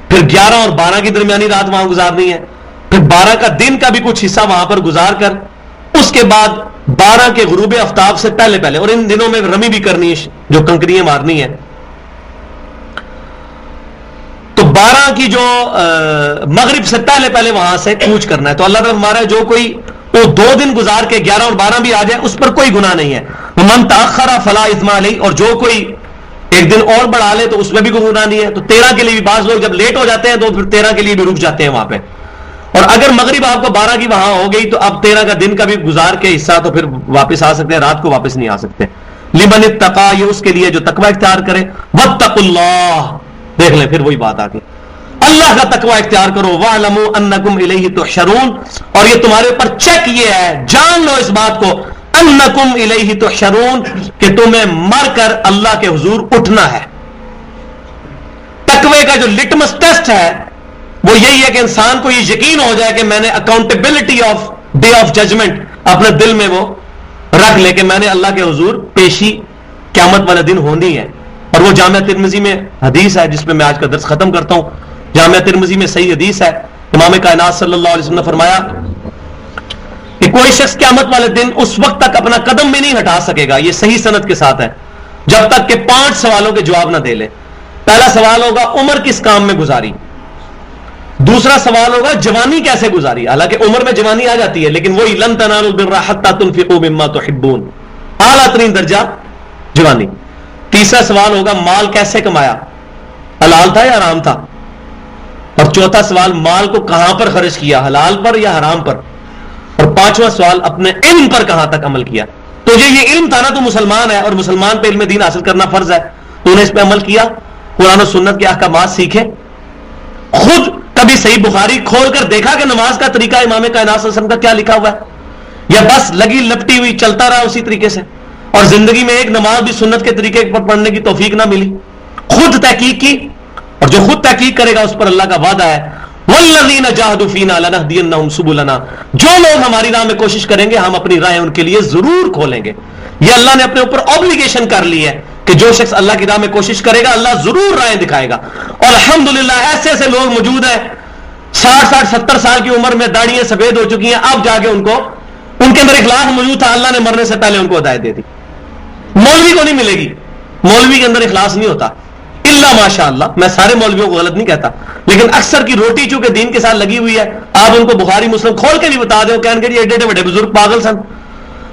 پھر 11 اور 12 کی درمیانی رات وہاں گزارنی ہے، پھر 12 کا دن کا بھی کچھ حصہ وہاں پر گزار کر اس کے بعد 12 کے غروب آفتاب سے پہلے اور ان دنوں میں رمی بھی کرنی ہے، جو کنکریاں مارنی ہے. تو 12 کی جو مغرب سے پہلے وہاں سے کوچ کرنا ہے. تو اللہ تعالیٰ ہمارا جو کوئی وہ 2 دن گزار کے 11 اور 12 بھی آ جائے اس پر کوئی گناہ نہیں ہے. من تاخر فلا اثم علیہ، اور جو کوئی ایک دن اور بڑھا لے تو اس میں بھی کوئی گناہ نہیں ہے. تو 13 کے لیے بھی بعض لوگ جب لیٹ ہو جاتے ہیں تو پھر 13 کے لیے بھی رک جاتے ہیں وہاں پہ. اور اگر مغرب آپ کو 12 کی وہاں ہو گئی تو اب 13 کا دن کا بھی گزار کے حصہ تو پھر واپس آ سکتے ہیں، رات کو واپس نہیں آ سکتے. لمن اتقا، یہ اس کے لیے جو تقوی اختیار کرے. واتقوا اللہ، دیکھ لیں پھر وہی بات آ گئی، اللہ کا تقوی اختیار کرو. وَاعْلَمُوا أَنَّكُمْ إِلَيْهِ تُحْشَرُونَ، اور یہ تمہارے اوپر چیک یہ ہے، جان لو اس بات کو، أَنَّكُمْ إِلَيْهِ تُحْشَرُونَ، کہ تمہیں مر کر اللہ کے حضور اٹھنا ہے. تقوی کا جو لٹمس ٹیسٹ ہے وہ یہی ہے کہ انسان کو یہ یقین ہو جائے کہ میں نے accountability of day of judgement اپنے دل میں وہ رکھ لے کہ میں نے اللہ کے حضور پیشی قیامت والے دن ہونی ہے. اور وہ جامعہ ترمذی میں حدیث ہے جس پہ میں آج کا درس ختم کرتا ہوں. جامعہ ترمذی میں صحیح حدیث ہے، امام کائنات صلی اللہ علیہ وسلم نے فرمایا کہ کوئی شخص قیامت والے دن اس وقت تک اپنا قدم بھی نہیں ہٹا سکے گا، یہ صحیح سند کے ساتھ ہے، جب تک کہ 5 سوالوں کے جواب نہ دے لے. پہلا سوال ہوگا عمر کس کام میں گزاری، دوسرا سوال ہوگا جوانی کیسے گزاری، حالانکہ عمر میں جوانی آ جاتی ہے لیکن وہی لن تنالوا البر حتى تنفقوا مما تحبون، اعلیٰ ترین درجہ جوانی. تیسرا سوال ہوگا مال کیسے کمایا، حلال تھا یا حرام تھا. اور چوتھا سوال مال کو کہاں پر خرچ کیا، حلال پر یا حرام پر. اور 5واں سوال اپنے علم پر کہاں تک عمل کیا. تو یہ علم تھا نا، تو مسلمان ہے اور مسلمان پہ علم دین حاصل کرنا فرض ہے، تو انہیں اس پہ عمل کیا، قرآن و سنت کے احکامات سیکھے. خود کبھی صحیح بخاری کھول کر دیکھا کہ نماز کا طریقہ امام کائنات صلی اللہ علیہ وسلم کا کیا لکھا ہوا ہے، یا بس لگی لپٹی ہوئی چلتا رہا اسی طریقے سے، اور زندگی میں ایک نماز بھی سنت کے طریقے پر پڑھنے کی توفیق نہ ملی. خود تحقیق کی، اور جو خود تحقیق کرے گا اس پر اللہ کا وعدہ ہے وَالَّذِينَ جَاهَدُوا فِينَا لَنَهْدِيَنَّهُمْ سُبُلَنَا، جو لوگ ہماری راہ میں کوشش کریں گے ہم اپنی راہیں ان کے لیے ضرور کھولیں گے. یہ اللہ نے اپنے اوپر اوبلیگیشن کر لی ہے کہ جو شخص اللہ کی راہ میں کوشش کرے گا اللہ ضرور راہیں دکھائے گا. اور الحمدللہ ایسے ایسے لوگ موجود ہیں 60-70 سال کی عمر میں داڑیاں سفید ہو چکی ہیں، اب جا کے ان کے اندر اخلاص موجود تھا، اللہ نے مرنے سے پہلے ان کو ہدایت دے دی. مولوی کو نہیں ملے گی، مولوی کے اندر اخلاص نہیں ہوتا الا ماشاء اللہ. میں سارے مولویوں کو غلط نہیں کہتا، لیکن اکثر کی روٹی چونکہ دین کے ساتھ لگی ہوئی ہے، آپ ان کو بخاری مسلم کھول کے بھی بتا دیں، کہیں گے ایڈے بڑے بزرگ پاگل سن.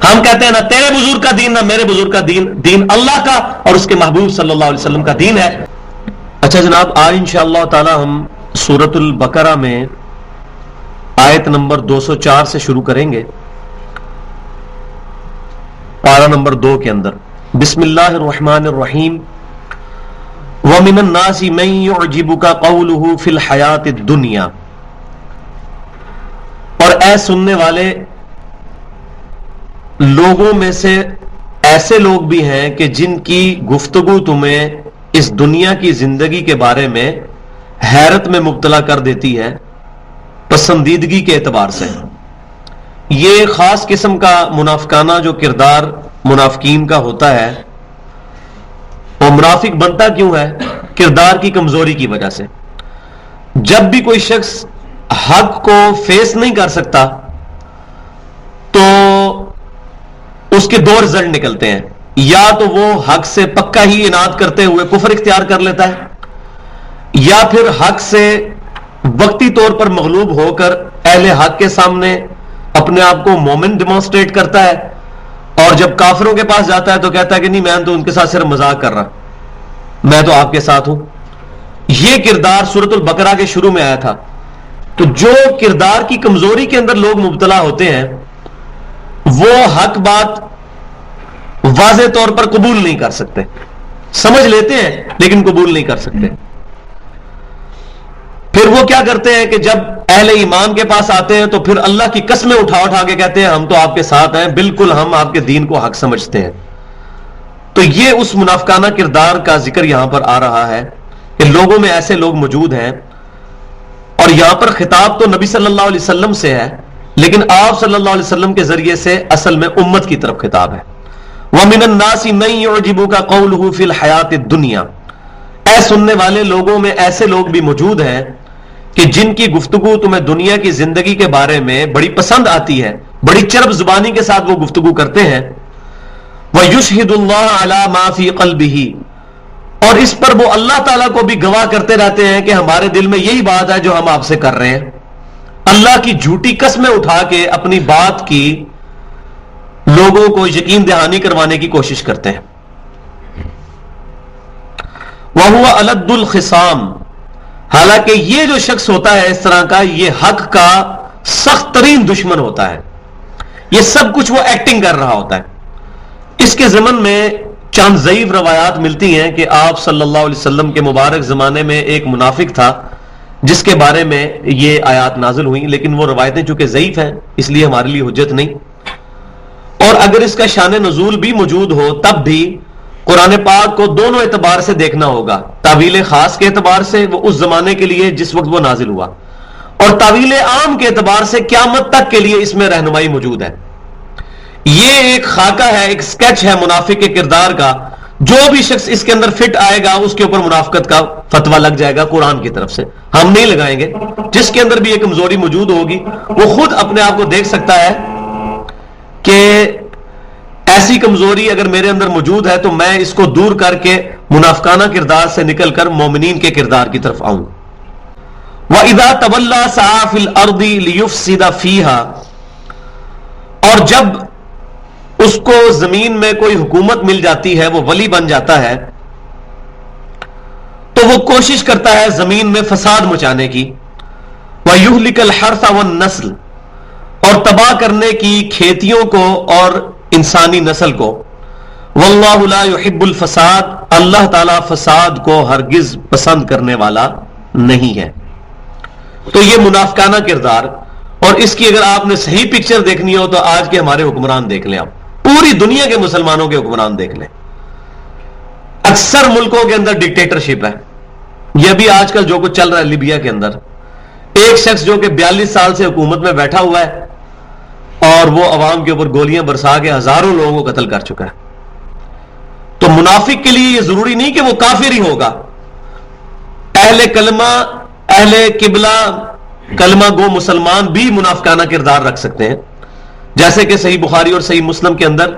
ہم کہتے ہیں نہ تیرے بزرگ کا دین نہ میرے بزرگ کا دین، دین اللہ کا اور اس کے محبوب صلی اللہ علیہ وسلم کا دین ہے. اچھا جناب، آج انشاءاللہ تعالی ہم سورۃ البقرہ میں آیت نمبر 204 سے شروع کریں گے، پارہ نمبر 2 کے اندر. بسم اللہ الرحمن الرحیم. وَمِنَ النَّاسِ مَن يُعْجِبُكَ قَوْلُهُ فِي الْحَيَاةِ الدُّنْيَا، اور اے سننے والے لوگوں میں سے ایسے لوگ بھی ہیں کہ جن کی گفتگو تمہیں اس دنیا کی زندگی کے بارے میں حیرت میں مبتلا کر دیتی ہے پسندیدگی کے اعتبار سے. یہ خاص قسم کا منافقانہ جو کردار منافقین کا ہوتا ہے، وہ منافق بنتا کیوں ہے؟ کردار کی کمزوری کی وجہ سے. جب بھی کوئی شخص حق کو فیس نہیں کر سکتا تو اس کے دو رزلٹ نکلتے ہیں. یا تو وہ حق سے پکا ہی اناد کرتے ہوئے کفر اختیار کر لیتا ہے، یا پھر حق سے وقتی طور پر مغلوب ہو کر اہل حق کے سامنے اپنے آپ کو مومن ڈیمانسٹریٹ کرتا ہے، اور جب کافروں کے پاس جاتا ہے تو کہتا ہے کہ نہیں، میں تو ان کے ساتھ صرف مذاق کر رہا، میں تو آپ کے ساتھ ہوں. یہ کردار سورۃ البقرہ کے شروع میں آیا تھا. تو جو کردار کی کمزوری کے اندر لوگ مبتلا ہوتے ہیں وہ حق بات واضح طور پر قبول نہیں کر سکتے، سمجھ لیتے ہیں لیکن قبول نہیں کر سکتے. پھر وہ کیا کرتے ہیں کہ جب اہل ایمان کے پاس آتے ہیں تو پھر اللہ کی قسمیں اٹھا اٹھا کے کہتے ہیں ہم تو آپ کے ساتھ ہیں، بالکل ہم آپ کے دین کو حق سمجھتے ہیں. تو یہ اس منافقانہ کردار کا ذکر یہاں پر آ رہا ہے کہ لوگوں میں ایسے لوگ موجود ہیں. اور یہاں پر خطاب تو نبی صلی اللہ علیہ وسلم سے ہے، لیکن آپ صلی اللہ علیہ وسلم کے ذریعے سے اصل میں امت کی طرف خطاب ہے. وَمِنَ النَّاسِ مَن يُعْجِبُكَ قَوْلُهُ فِي الْحَيَاةِ الدُّنْيَا، اے سننے والے لوگوں میں ایسے لوگ بھی موجود ہیں کہ جن کی گفتگو تمہیں دنیا کی زندگی کے بارے میں بڑی پسند آتی ہے، بڑی چرب زبانی کے ساتھ وہ گفتگو کرتے ہیں. وَيُشْهِدُ اللَّهَ عَلَى مَا فِي قَلْبِهِ، اور اس پر وہ اللہ تعالیٰ کو بھی گواہ کرتے رہتے ہیں کہ ہمارے دل میں یہی بات ہے جو ہم آپ سے کر رہے ہیں. اللہ کی جھوٹی قسمیں اٹھا کے اپنی بات کی لوگوں کو یقین دہانی کروانے کی کوشش کرتے ہیں. وَهُوَ أَلَدُّ الْخِصَامِ، حالانکہ یہ جو شخص ہوتا ہے اس طرح کا، یہ حق کا سخت ترین دشمن ہوتا ہے. یہ سب کچھ وہ ایکٹنگ کر رہا ہوتا ہے. اس کے ضمن میں چند ضعیف روایات ملتی ہیں کہ آپ صلی اللہ علیہ وسلم کے مبارک زمانے میں ایک منافق تھا جس کے بارے میں یہ آیات نازل ہوئیں، لیکن وہ روایتیں چونکہ ضعیف ہیں اس لیے ہمارے لیے حجت نہیں. اور اگر اس کا شان نزول بھی موجود ہو تب بھی قرآن پاک کو دونوں اعتبار سے دیکھنا ہوگا. تعویل خاص کے اعتبار سے وہ اس زمانے کے لیے جس وقت وہ نازل ہوا، اور تعویل عام کے اعتبار سے قیامت تک کے لیے اس میں رہنمائی موجود ہے. یہ ایک خاکہ ہے، ایک سکیچ ہے منافق کے کردار کا. جو بھی شخص اس کے اندر فٹ آئے گا اس کے اوپر منافقت کا فتویٰ لگ جائے گا قرآن کی طرف سے. ہم نہیں لگائیں گے. جس کے اندر بھی یہ کمزوری موجود ہوگی وہ خود اپنے آپ کو دیکھ سکتا ہے کہ ایسی کمزوری اگر میرے اندر موجود ہے تو میں اس کو دور کر کے منافقانہ کردار سے نکل کر مومنین کے کردار کی طرف آؤں. وَإِذَا تَوَلَّى سَعَى فِي الْأَرْضِ لِيُفْسِدَ فِيهَا، اور جب اس کو زمین میں کوئی حکومت مل جاتی ہے، وہ ولی بن جاتا ہے، تو وہ کوشش کرتا ہے زمین میں فساد مچانے کی. وَيُهْلِكَ الْحَرْثَ وَالنَّسْلَ، اور تباہ کرنے کی کھیتیوں کو اور انسانی نسل کو. وَاللَّهُ لَا يُحِبُّ الْفَسَاد، اللہ تعالیٰ فساد کو ہرگز پسند کرنے والا نہیں ہے. تو یہ منافقانہ کردار، اور اس کی اگر آپ نے صحیح پکچر دیکھنی ہو تو آج کے ہمارے حکمران دیکھ لیں. آپ پوری دنیا کے مسلمانوں کے حکمران دیکھ لیں. اکثر ملکوں کے اندر ڈکٹیٹرشپ ہے. یہ بھی آج کل جو کچھ چل رہا ہے لیبیا کے اندر، ایک شخص جو کہ 42 سال سے حکومت میں بیٹھا ہوا ہے اور وہ عوام کے اوپر گولیاں برسا کے ہزاروں لوگوں کو قتل کر چکا ہے. تو منافق کے لیے یہ ضروری نہیں کہ وہ کافر ہی ہوگا. اہل کلمہ، اہل قبلہ، کلمہ گو مسلمان بھی منافقانہ کردار رکھ سکتے ہیں. جیسے کہ صحیح بخاری اور صحیح مسلم کے اندر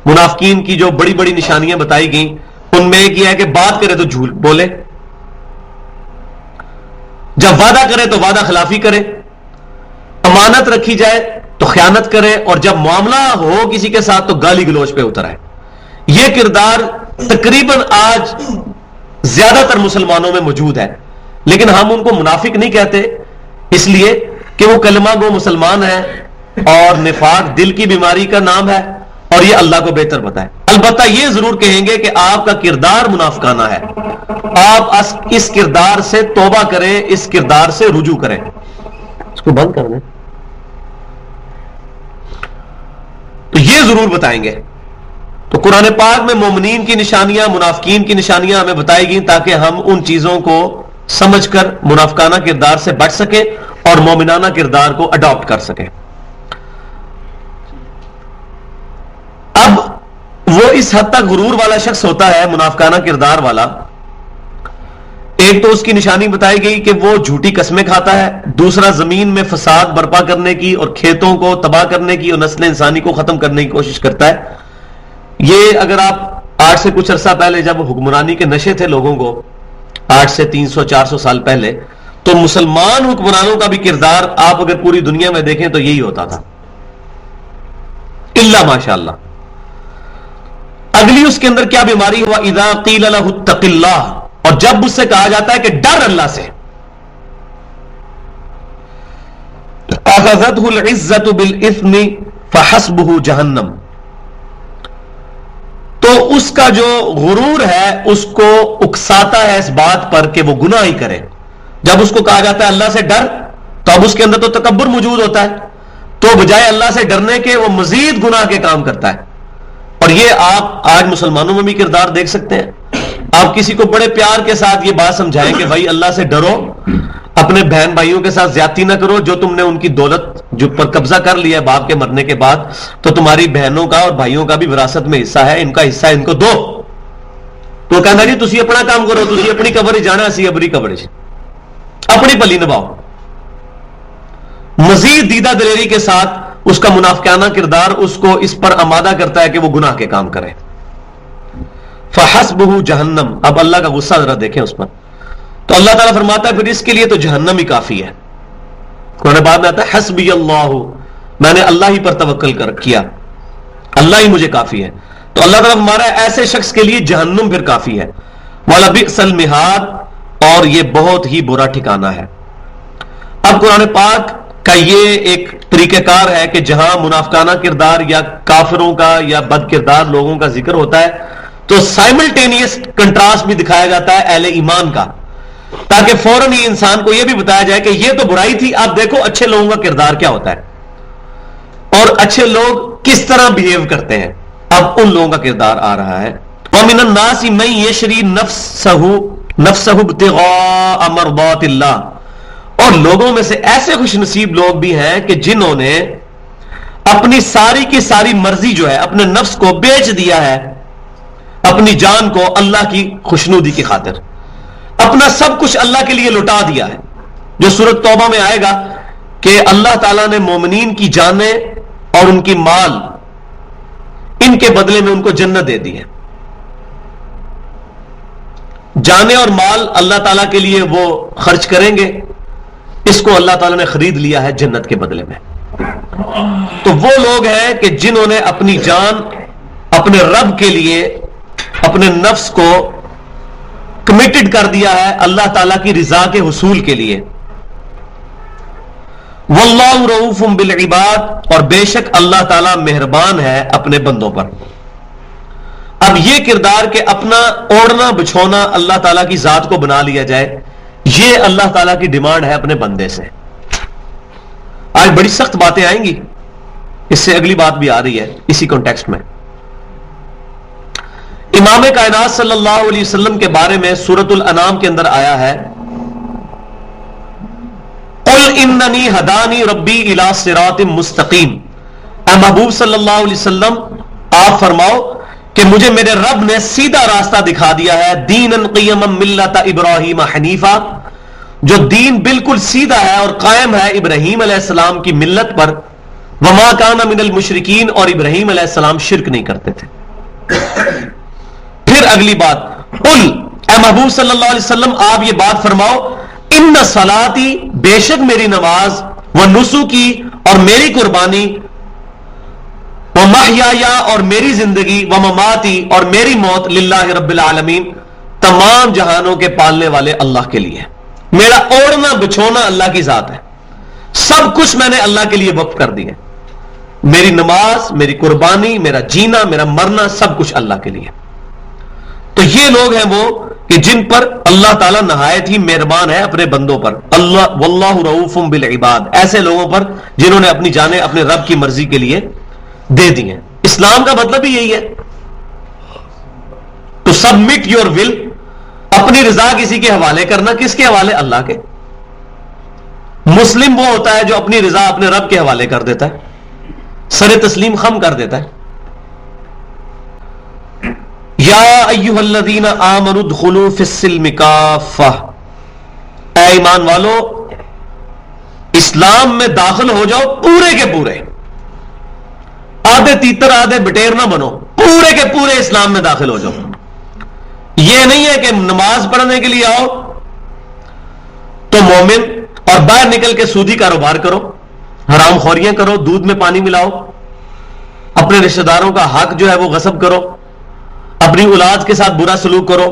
منافقین کی جو بڑی بڑی نشانیاں بتائی گئیں، ان میں ایک یہ ہے کہ بات کرے تو جھوٹ بولے، جب وعدہ کرے تو وعدہ خلافی کرے، امانت رکھی جائے تو خیانت کرے، اور جب معاملہ ہو کسی کے ساتھ تو گالی گلوچ پہ اتر آئے. یہ کردار تقریباً آج زیادہ تر مسلمانوں میں موجود ہے، لیکن ہم ان کو منافق نہیں کہتے اس لیے کہ وہ کلمہ گو مسلمان ہیں، اور نفاق دل کی بیماری کا نام ہے، اور یہ اللہ کو بہتر پتہ ہے. البتہ یہ ضرور کہیں گے کہ آپ کا کردار منافقانہ ہے، آپ اس کردار سے توبہ کریں، اس کردار سے رجوع کریں. اس کو بند کر دیں. تو یہ ضرور بتائیں گے. تو قرآن پاک میں مومنین کی نشانیاں، منافقین کی نشانیاں ہمیں بتائی گئیں تاکہ ہم ان چیزوں کو سمجھ کر منافقانہ کردار سے بچ سکیں اور مومنانہ کردار کو اڈاپٹ کر سکیں. اب وہ اس حد تک غرور والا شخص ہوتا ہے، منافقانہ کردار والا. ایک تو اس کی نشانی بتائی گئی کہ وہ جھوٹی قسمیں کھاتا ہے، دوسرا زمین میں فساد برپا کرنے کی اور کھیتوں کو تباہ کرنے کی اور نسل انسانی کو ختم کرنے کی کوشش کرتا ہے. یہ اگر آپ آج سے کچھ عرصہ پہلے جب حکمرانی کے نشے تھے لوگوں کو، آج سے 300-400 سال پہلے، تو مسلمان حکمرانوں کا بھی کردار آپ اگر پوری دنیا میں دیکھیں تو یہی ہوتا تھا، الا ماشاء اللہ. اگلی اس کے اندر کیا بیماری ہوا؟ اذا قیل لہ اتق اللہ، اور جب اس سے کہا جاتا ہے کہ ڈر اللہ سے، اخذتہ العزۃ بالاثم فحسبہ جہنم، تو اس کا جو غرور ہے اس کو اکساتا ہے اس بات پر کہ وہ گناہ ہی کرے. جب اس کو کہا جاتا ہے اللہ سے ڈر، تو اب اس کے اندر تو تکبر موجود ہوتا ہے، تو بجائے اللہ سے ڈرنے کے وہ مزید گناہ کے کام کرتا ہے. اور یہ آپ آج مسلمانوں میں بھی کردار دیکھ سکتے ہیں. آپ کسی کو بڑے پیار کے ساتھ یہ بات سمجھائیں کہ بھائی اللہ سے ڈرو، اپنے بہن بھائیوں کے ساتھ زیادتی نہ کرو، جو تم نے ان کی دولت جو پر قبضہ کر لیا ہے باپ کے مرنے کے بعد، تو تمہاری بہنوں کا اور بھائیوں کا بھی وراثت میں حصہ ہے، ان کا حصہ ان کو دو. تو کہنا جی تسی اپنا کام کرو، تسی اپنی قبر جانا، اسی اپنی قبر اپنی پلی نبھاؤ. مزید دیدہ دلیری کے ساتھ اس کا منافقانہ کردار اس کو اس پر آمادہ کرتا ہے کہ وہ گناہ کے کام کرے. فحسبہ جہنم، اب اللہ کا غصہ ذرا دیکھیں اس پر. تو اللہ تعالیٰ فرماتا ہے پھر اس کے لیے تو جہنم ہی کافی ہے. قرآن بعد میں آتا ہے حسبی اللہ، میں نے اللہ ہی پر توکل کیا، اللہ ہی مجھے کافی ہے. تو اللہ تعالیٰ ہمارا ایسے شخص کے لیے جہنم پھر کافی ہے. وَلَبِئْسَ الْمِہَادُ، اور یہ بہت ہی برا ٹھکانہ ہے. اب قرآن پاک کا یہ ایک طریقہ کار ہے کہ جہاں منافقانہ کردار یا کافروں کا یا بد کردار لوگوں کا ذکر ہوتا ہے تو سائملٹینیس کنٹراسٹ بھی دکھایا جاتا ہے اہل ایمان کا، تاکہ فوراً ہی انسان کو یہ بھی بتایا جائے کہ یہ تو برائی تھی، اب دیکھو اچھے لوگوں کا کردار کیا ہوتا ہے اور اچھے لوگ کس طرح بہیو کرتے ہیں. اب ان لوگوں کا کردار آ رہا ہے. وَمِنَ النَّاسِ مَن يَشْرِي نَفْسَهُ ابْتِغَاءَ مَرْضَاتِ اللَّهِ، اور لوگوں میں سے ایسے خوش نصیب لوگ بھی ہیں کہ جنہوں نے اپنی ساری کی ساری مرضی جو ہے اپنے نفس کو بیچ دیا ہے، اپنی جان کو اللہ کی خوشنودی کی خاطر، اپنا سب کچھ اللہ کے لیے لٹا دیا ہے. جو سورۃ توبہ میں آئے گا کہ اللہ تعالیٰ نے مومنین کی جانیں اور ان کی مال، ان کے بدلے میں ان کو جنت دے دی ہے. جانیں اور مال اللہ تعالیٰ کے لیے وہ خرچ کریں گے، اس کو اللہ تعالیٰ نے خرید لیا ہے جنت کے بدلے میں. تو وہ لوگ ہیں کہ جنہوں نے اپنی جان اپنے رب کے لیے اپنے نفس کو کمیٹڈ کر دیا ہے اللہ تعالیٰ کی رضا کے حصول کے لیے. واللہ رؤوف بالعباد، اور بے شک اللہ تعالیٰ مہربان ہے اپنے بندوں پر. اب یہ کردار کہ اپنا اوڑھنا بچھونا اللہ تعالیٰ کی ذات کو بنا لیا جائے، یہ اللہ تعالیٰ کی ڈیمانڈ ہے اپنے بندے سے. آج بڑی سخت باتیں آئیں گی، اس سے اگلی بات بھی آ رہی ہے اسی کانٹیکسٹ میں. امام کائنات صلی اللہ علیہ وسلم کے بارے میں سورۃ الانعام کے اندر آیا ہے قل اننی ہدانی ربی الی صراط مستقیم. اے محبوب صلی اللہ علیہ وسلم آپ فرماؤ کہ مجھے میرے رب نے سیدھا راستہ دکھا دیا ہے، دینا قیما ملت ابراہیم حنیفا، جو دین بالکل سیدھا ہے اور قائم ہے ابراہیم علیہ السلام کی ملت پر. وما کان من المشرکین، اور ابراہیم علیہ السلام شرک نہیں کرتے تھے. پھر اگلی بات، قل اے محبوب صلی اللہ علیہ وسلم آپ یہ بات فرماؤ، ان صلاتی، بے شک میری نماز، و نسکی، اور میری قربانی، و محیایا، اور میری زندگی، و مماتی، اور میری موت، للہ رب العالمین، تمام جہانوں کے پالنے والے اللہ کے لیے. میرا اوڑھنا بچھونا اللہ کی ذات ہے، سب کچھ میں نے اللہ کے لیے وقف کر دیا. میری نماز، میری قربانی، میرا جینا، میرا مرنا، سب کچھ اللہ کے لیے. تو یہ لوگ ہیں وہ کہ جن پر اللہ تعالیٰ نہایت ہی مہربان ہے اپنے بندوں پر. اللہ واللہ رؤوف بالعباد، ایسے لوگوں پر جنہوں نے اپنی جانیں اپنے رب کی مرضی کے لیے دے دی ہیں. اسلام کا مطلب ہی یہی ہے تو سبمٹ یور ول، اپنی رضا کسی کے حوالے کرنا، کس کے حوالے؟ اللہ کے. مسلم وہ ہوتا ہے جو اپنی رضا اپنے رب کے حوالے کر دیتا ہے، سر تسلیم خم کر دیتا ہے. یا ایھا الذین آمنوا ادخلوا فی السلم کافہ، اے ایمان والو اسلام میں داخل ہو جاؤ پورے کے پورے، آدھے تیتر آدھے بٹیر نہ بنو، پورے کے پورے اسلام میں داخل ہو جاؤ. یہ نہیں ہے کہ نماز پڑھنے کے لیے آؤ تو مومن اور باہر نکل کے سودی کاروبار کرو، حرام خوریاں کرو، دودھ میں پانی ملاؤ، اپنے رشتہ داروں کا حق جو ہے وہ غصب کرو، اپنی اولاد کے ساتھ برا سلوک کرو،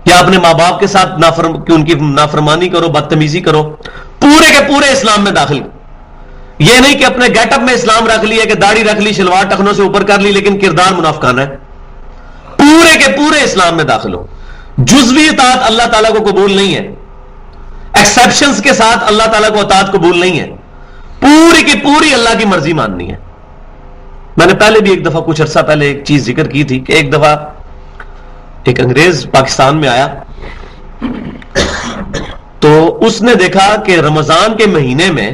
یا اپنے ماں باپ کے ساتھ ان کی نافرمانی کرو، بدتمیزی کرو، پورے کے پورے اسلام میں داخل. یہ نہیں کہ اپنے گیٹ اپ میں اسلام رکھ لیا کہ داڑھی رکھ لی، شلوار ٹخنوں سے اوپر کر لی، لیکن کردار منافقانہ ہے. پورے کے پورے اسلام میں داخل ہو. جزوی اطاعت اللہ تعالیٰ کو قبول نہیں ہے، ایکسیپشنز کے ساتھ اللہ تعالیٰ کو اطاعت قبول نہیں ہے، پوری کی پوری اللہ کی مرضی ماننی ہے. میں نے پہلے بھی ایک دفعہ کچھ عرصہ پہلے ایک چیز ذکر کی تھی کہ ایک دفعہ ایک انگریز پاکستان میں آیا تو اس نے دیکھا کہ رمضان کے مہینے میں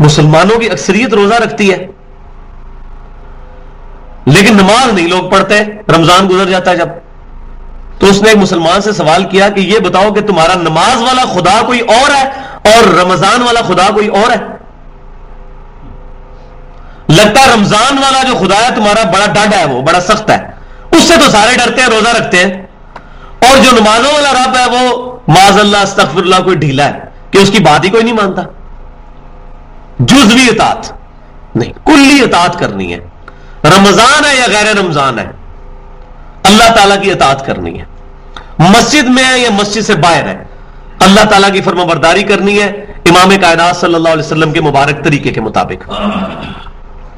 مسلمانوں کی اکثریت روزہ رکھتی ہے لیکن نماز نہیں لوگ پڑھتے. رمضان گزر جاتا ہے جب، تو اس نے ایک مسلمان سے سوال کیا کہ یہ بتاؤ کہ تمہارا نماز والا خدا کوئی اور ہے اور رمضان والا خدا کوئی اور ہے؟ لگتا ہے رمضان والا جو خدا ہے تمہارا بڑا ڈاڈا ہے، وہ بڑا سخت ہے، اس سے تو سارے ڈرتے ہیں، روزہ رکھتے ہیں، اور جو نمازوں والا رب ہے وہ معاذ اللہ استغفر اللہ کوئی ڈھیلا ہے کہ اس کی بات ہی کوئی نہیں مانتا. جزوی اطاعت نہیں، کلی اطاعت کرنی ہے. رمضان ہے یا غیر رمضان ہے، اللہ تعالیٰ کی اطاعت کرنی ہے. مسجد میں ہے یا مسجد سے باہر ہے، اللہ تعالیٰ کی فرما برداری کرنی ہے امام کائنات صلی اللہ علیہ وسلم کے مبارک طریقے کے مطابق.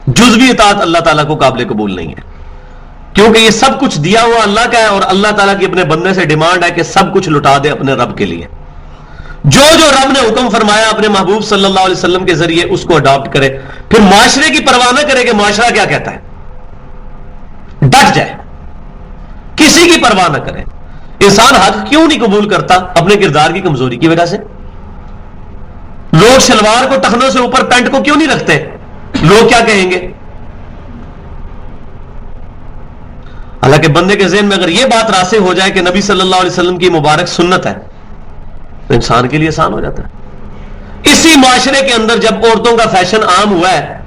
جزوی اطاعت اللہ تعالیٰ کو قابل قبول نہیں ہے، کیونکہ یہ سب کچھ دیا ہوا اللہ کا ہے اور اللہ تعالیٰ کی اپنے بندے سے ڈیمانڈ ہے کہ سب کچھ لٹا دے اپنے رب کے لیے. جو رب نے حکم فرمایا اپنے محبوب صلی اللہ علیہ وسلم کے ذریعے اس کو اڈاپٹ کرے، پھر معاشرے کی پرواہ نہ کرے کہ معاشرہ کیا کہتا ہے، ڈٹ جائے، کسی کی پرواہ نہ کرے. انسان حق کیوں نہیں قبول کرتا؟ اپنے کردار کی کمزوری کی وجہ سے. لوگ شلوار کو ٹخنوں سے اوپر پینٹ کو کیوں نہیں رکھتے؟ لوگ کیا کہیں گے؟ حالانکہ بندے کے ذہن میں اگر یہ بات راسخ ہو جائے کہ نبی صلی اللہ علیہ وسلم کی مبارک سنت ہے تو انسان کے لیے آسان ہو جاتا ہے. اسی معاشرے کے اندر جب عورتوں کا فیشن عام ہوا ہے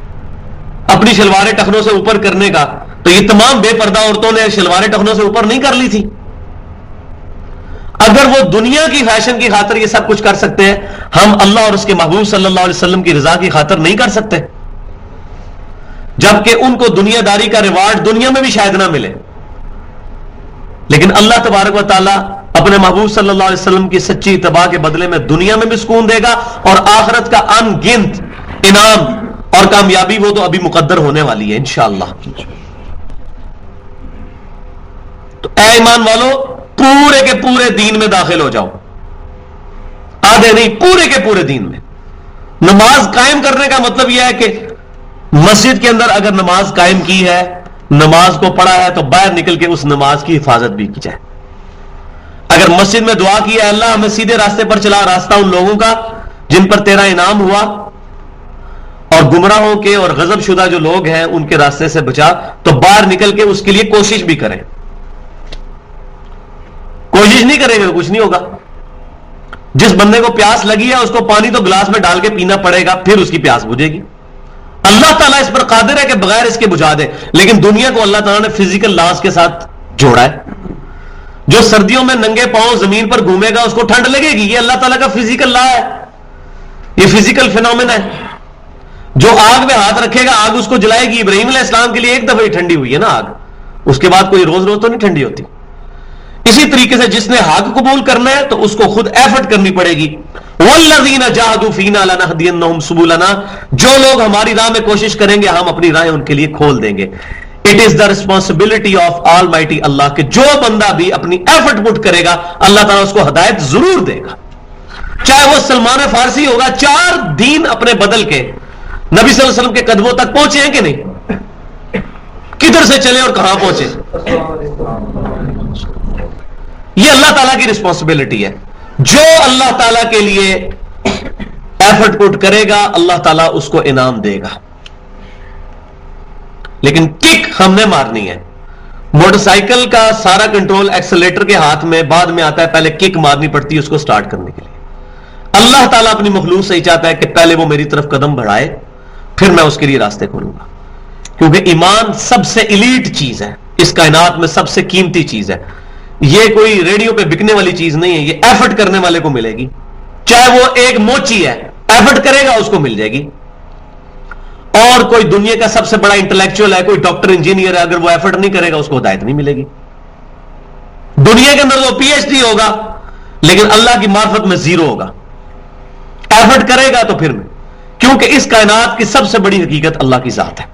اپنی شلواریں ٹخنوں سے اوپر کرنے کا، تو یہ تمام بے پردہ عورتوں نے شلواریں ٹخنوں سے اوپر نہیں کر لی تھی. اگر وہ دنیا کی فیشن کی خاطر یہ سب کچھ کر سکتے ہیں، ہم اللہ اور اس کے محبوب صلی اللہ علیہ وسلم کی رضا کی خاطر نہیں کر سکتے، جبکہ ان کو دنیا داری کا ریوارڈ دنیا میں بھی شاید نہ ملے. لیکن اللہ تبارک و تعالیٰ اپنے محبوب صلی اللہ علیہ وسلم کی سچی اتباع کے بدلے میں دنیا میں بھی سکون دے گا اور آخرت کا ان گنت انعام اور کامیابی وہ تو ابھی مقدر ہونے والی ہے انشاءاللہ. تو اے ایمان والو پورے کے پورے دین میں داخل ہو جاؤ، آدھے نہیں، پورے کے پورے دین میں. نماز قائم کرنے کا مطلب یہ ہے کہ مسجد کے اندر اگر نماز قائم کی ہے، نماز کو پڑھا ہے، تو باہر نکل کے اس نماز کی حفاظت بھی کی جائے. اگر مسجد میں دعا کی ہے اللہ ہمیں سیدھے راستے پر چلا، راستہ ان لوگوں کا جن پر تیرا انعام ہوا، اور گمراہوں کے اور غضب شدہ جو لوگ ہیں ان کے راستے سے بچا، تو باہر نکل کے اس کے لیے کوشش بھی کریں. کوشش نہیں کریں گے کچھ نہیں ہوگا. جس بندے کو پیاس لگی ہے اس کو پانی تو گلاس میں ڈال کے پینا پڑے گا، پھر اس کی پیاس بجھے گی. اللہ تعالیٰ اس پر قادر ہے کہ بغیر اس کے بجھا دے، لیکن دنیا کو اللہ تعالیٰ نے فزیکل لاز کے ساتھ جوڑا ہے. جو سردیوں میں ننگے پاؤں زمین پر گھومے گا اس کو ٹھنڈ لگے گی، یہ اللہ تعالیٰ کا فزیکل لا ہے، یہ فزیکل فینومینا ہے. جو آگ میں ہاتھ رکھے گا آگ اس کو جلائے گی. ابراہیم علیہ السلام کے لیے ایک دفعہ ہی ٹھنڈی ہوئی ہے نا آگ، اس کے بعد کوئی روز روز تو نہیں ٹھنڈی ہوتی. اسی طریقے سے جس نے حق قبول کرنا ہے تو اس کو خود ایفرٹ کرنی پڑے گی. وَالَّذِينَ جَاهَدُوا فِينَا لَنَهْدِيَنَّهُمْ سُبُلَنَا، جو لوگ ہماری راہ میں کوشش کریں گے ہم اپنی راہیں ان کے لیے کھول دیں گے. It is the responsibility of almighty Allah, کہ جو بندہ بھی اپنی ایفرٹ پٹ کرے گا اللہ تعالیٰ اس کو ہدایت ضرور دے گا. چاہے وہ سلمان فارسی ہوگا، 4 دین اپنے بدل کے نبی صلی اللہ علیہ وسلم کے قدموں تک پہنچے ہیں کہ نہیں؟ کدھر سے چلے اور کہاں پہنچے. یہ اللہ تعالیٰ کی رسپانسبلٹی ہے. جو اللہ تعالیٰ کے لیے ایفرٹ پٹ کرے گا اللہ تعالیٰ اس کو انعام دے گا. لیکن کک ہم نے مارنی ہے. موٹر سائیکل کا سارا کنٹرول ایکسیلیٹر کے ہاتھ میں بعد میں آتا ہے, پہلے کک مارنی پڑتی ہے اس کو سٹارٹ کرنے کے لیے. اللہ تعالیٰ اپنی مخلوق سے ہی چاہتا ہے کہ پہلے وہ میری طرف قدم بڑھائے پھر میں اس کے لیے راستے کھولوں گا. کیونکہ ایمان سب سے ایلیٹ چیز ہے, اس کائنات میں سب سے قیمتی چیز ہے. یہ کوئی ریڈیو پہ بکنے والی چیز نہیں ہے, یہ ایفرٹ کرنے والے کو ملے گی. چاہے وہ ایک موچی ہے, ایفرٹ کرے گا اس کو مل جائے گی. اور کوئی دنیا کا سب سے بڑا انٹلیکچوئل ہے, کوئی ڈاکٹر انجینئر ہے, اگر وہ ایفرٹ نہیں کرے گا اس کو ہدایت نہیں ملے گی. دنیا کے اندر وہ پی ایچ ڈی ہوگا لیکن اللہ کی معرفت میں زیرو ہوگا. ایفرٹ کرے گا تو پھر میں, کیونکہ اس کائنات کی سب سے بڑی حقیقت اللہ کی ذات ہے.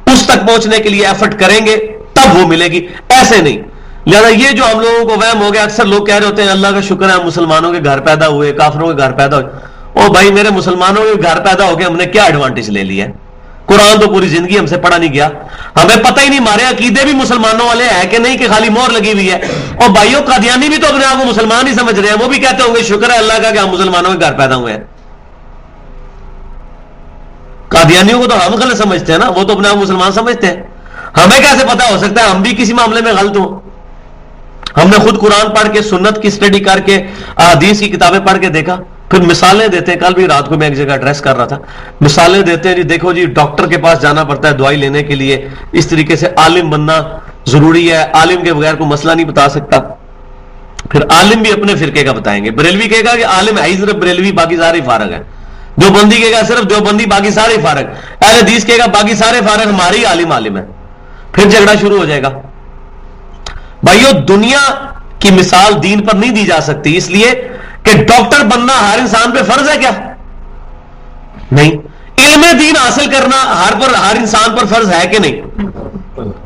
اس تک پہنچنے کے لیے ایفرٹ کریں گے تب وہ ملے گی, ایسے نہیں. لہذا یہ جو ہم لوگوں کو وہم ہو گیا, اکثر لوگ کہہ رہے ہوتے ہیں اللہ کا شکر ہے ہم مسلمانوں کے گھر پیدا ہوئے, کافروں کے گھر پیدا ہوئے. او بھائی میرے مسلمانوں کے گھر پیدا ہو کے ہم نے کیا ایڈوانٹیج لے لیا؟ قرآن تو پوری زندگی ہم سے پڑھا نہیں گیا, ہمیں پتہ ہی نہیں ہمارے عقیدے بھی مسلمانوں والے ہیں کہ نہیں, کہ خالی مہر لگی ہوئی ہے. اور بھائیوں قادیانی بھی تو اپنے آپ کو مسلمان ہی سمجھ رہے ہیں, وہ بھی کہتے ہوں گے شکر ہے اللہ کا کہ ہم مسلمانوں کے گھر پیدا ہوئے ہیں. قادیانیوں کو تو ہم غلط سمجھتے ہیں نا, وہ تو اپنے آپ مسلمان سمجھتے ہیں. ہمیں کیسے پتا ہو سکتا ہے ہم بھی کسی معاملے میں غلط ہوں؟ ہم نے خود قرآن پڑھ کے, سنت کی اسٹڈی کر کے, حدیث کی کتابیں پڑھ کے دیکھا, پھر مثالیں دیتے ہیں. کل بھی رات کو میں ایک جگہ ایڈریس کر رہا تھا, مثالیں دیتے ہیں. جی دیکھو جی, ڈاکٹر کے پاس جانا پڑتا ہے دوائی لینے کے لیے, اس طریقے سے عالم بننا ضروری ہے, عالم کے بغیر کوئی مسئلہ نہیں بتا سکتا. پھر عالم بھی اپنے فرقے کا بتائیں گے. بریلوی کہے گا کہ عالم ہے ہی صرف بریلوی, باقی سارے فارغ ہیں. دیوبندی کہے گا صرف دیوبندی, باقی سارے فارغ. اہل حدیث کہے گا باقی سارے فارغ, ہماری عالم ہے. پھر جھگڑا شروع ہو جائے گا. بھائیو دنیا کی مثال دین پر نہیں دی جا سکتی, اس لیے کہ ڈاکٹر بننا ہر انسان پہ فرض ہے کیا؟ نہیں. علم دین حاصل کرنا ہر انسان پر فرض ہے کہ نہیں؟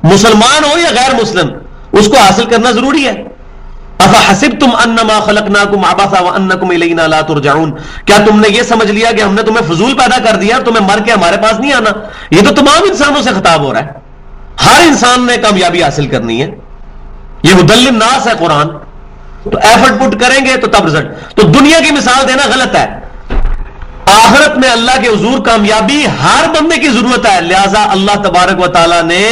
مسلمان ہو یا غیر مسلم, اس کو حاصل کرنا ضروری ہے. افحسبتم انما خلقناکم عبثا وانکم الینا لا ترجعون, کیا تم نے یہ سمجھ لیا کہ ہم نے تمہیں فضول پیدا کر دیا, تمہیں مر کے ہمارے پاس نہیں آنا؟ یہ تو تمام انسانوں سے خطاب ہو رہا ہے. ہر انسان نے کامیابی حاصل کرنی ہے, یہ ہدی للناس ہے قرآن. تو ایفرٹ پٹ کریں گے تو تب رزلٹ. تو دنیا کی مثال دینا غلط ہے. آخرت میں اللہ کے حضور کامیابی ہر بندے کی ضرورت ہے. لہذا اللہ تبارک و تعالی نے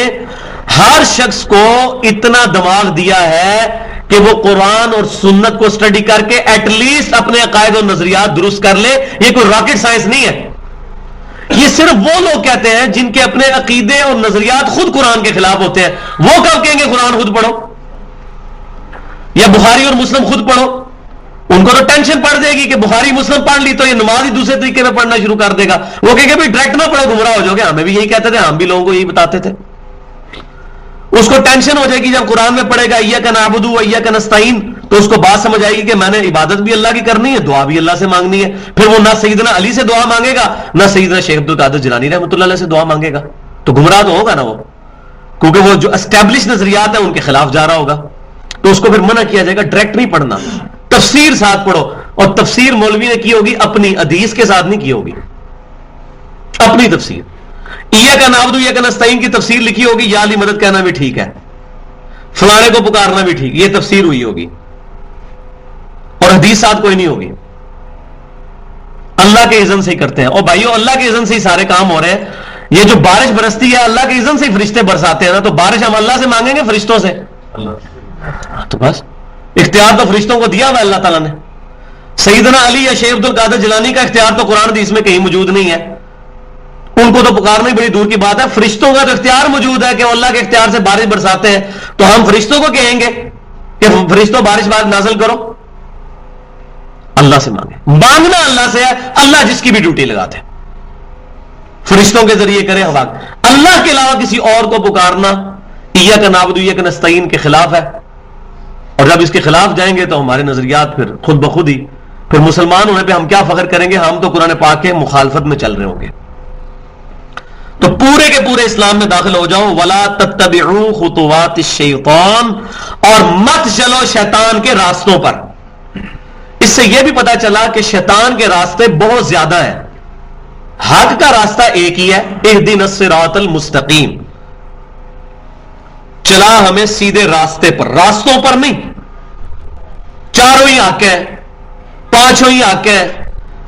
ہر شخص کو اتنا دماغ دیا ہے کہ وہ قرآن اور سنت کو اسٹڈی کر کے ایٹ لیسٹ اپنے عقائد اور نظریات درست کر لے. یہ کوئی راکٹ سائنس نہیں ہے. یہ صرف وہ لوگ کہتے ہیں جن کے اپنے عقیدے اور نظریات خود قرآن کے خلاف ہوتے ہیں. وہ کب کہیں گے قرآن خود پڑھو یا بخاری اور مسلم خود پڑھو؟ ان کو تو ٹینشن پڑ جائے گی کہ بخاری مسلم پڑھ لی تو یہ نماز ہی دوسرے طریقے میں پڑھنا شروع کر دے گا. وہ کہیں گے بھائی ڈائریکٹ نہ پڑھو گمراہ ہو جاؤ گے. ہمیں بھی یہی کہتے تھے, ہم بھی لوگوں کو یہی بتاتے تھے. اس کو ٹینشن ہو جائے گی جب قرآن میں پڑھے گا ایاک نعبد و ایاک نستعین, تو اس کو بات سمجھ آئے گی کہ میں نے عبادت بھی اللہ کی کرنی ہے, دعا بھی اللہ سے مانگنی ہے. پھر وہ نہ سیدنا علی سے دعا مانگے گا نہ سیدنا شیخ عبد القادر جیلانی رحمۃ اللہ علیہ سے دعا مانگے گا. تو گمراہ تو ہوگا نا وہ, کیونکہ وہ جو اسٹیبلش نظریات ہیں ان کے خلاف جا رہا ہوگا. تو اس کو پھر منع کیا جائے گا, ڈائریکٹ نہیں پڑھنا, تفسیر ساتھ پڑھو. اور تفسیر مولوی نے کی ہوگی اپنی, حدیث کے ساتھ نہیں کی ہوگی, اپنی تفسیر. ایاک نعبد و ایاک نستعین کی تفسیر لکھی ہوگی, یا علی مدد کہنا بھی ٹھیک ہے, فلانے کو پکارنا بھی ٹھیک, یہ تفسیر ہوئی ہوگی. اور حدیث ساتھ کوئی نہیں ہوگی. اللہ کے اذن سے ہی کرتے ہیں. اور بھائیو اللہ کے اذن سے ہی سارے کام ہو رہے ہیں. یہ جو بارش برستی ہے اللہ کے اذن سے ہی فرشتے برساتے ہیں نا, تو بارش ہم اللہ سے مانگیں گے فرشتوں سے؟ تو بس اختیار تو فرشتوں کو دیا ہوا اللہ تعالیٰ نے. سیدنا علی یا شیخ عبد القادر جیلانی کا اختیار تو قرآن حدیث میں کہیں موجود نہیں ہے. ان کو تو پکارنا ہی بڑی دور کی بات ہے. فرشتوں کا تو اختیار موجود ہے کہ وہ اللہ کے اختیار سے بارش برساتے ہیں. تو ہم فرشتوں کو کہیں گے کہ فرشتوں بارش نازل کرو؟ اللہ سے مانگے. مانگنا اللہ سے ہے, اللہ جس کی بھی ڈیوٹی لگاتے ہیں فرشتوں کے ذریعے کرے ہوا. اللہ کے علاوہ کسی اور کو پکارنا ایاک نعبد و ایاک نستعین کے خلاف ہے. اور جب اس کے خلاف جائیں گے تو ہمارے نظریات پھر خود بخود ہی, پھر مسلمان ہونے پہ ہم کیا فخر کریں گے؟ ہم تو قرآن پاک کے مخالفت میں چل رہے ہوں گے. تو پورے کے پورے اسلام میں داخل ہو جاؤ. ولا تتبعوا خطوات الشیطان, اور مت چلو شیطان کے راستوں پر. اس سے یہ بھی پتا چلا کہ شیطان کے راستے بہت زیادہ ہیں. حق کا راستہ ایک ہی ہے, اہدنا الصراط المستقیم. چلا ہمیں سیدھے راستے پر، راستوں پر نہیں، چاروں ہی حق ہے، پانچوں ہی حق ہے،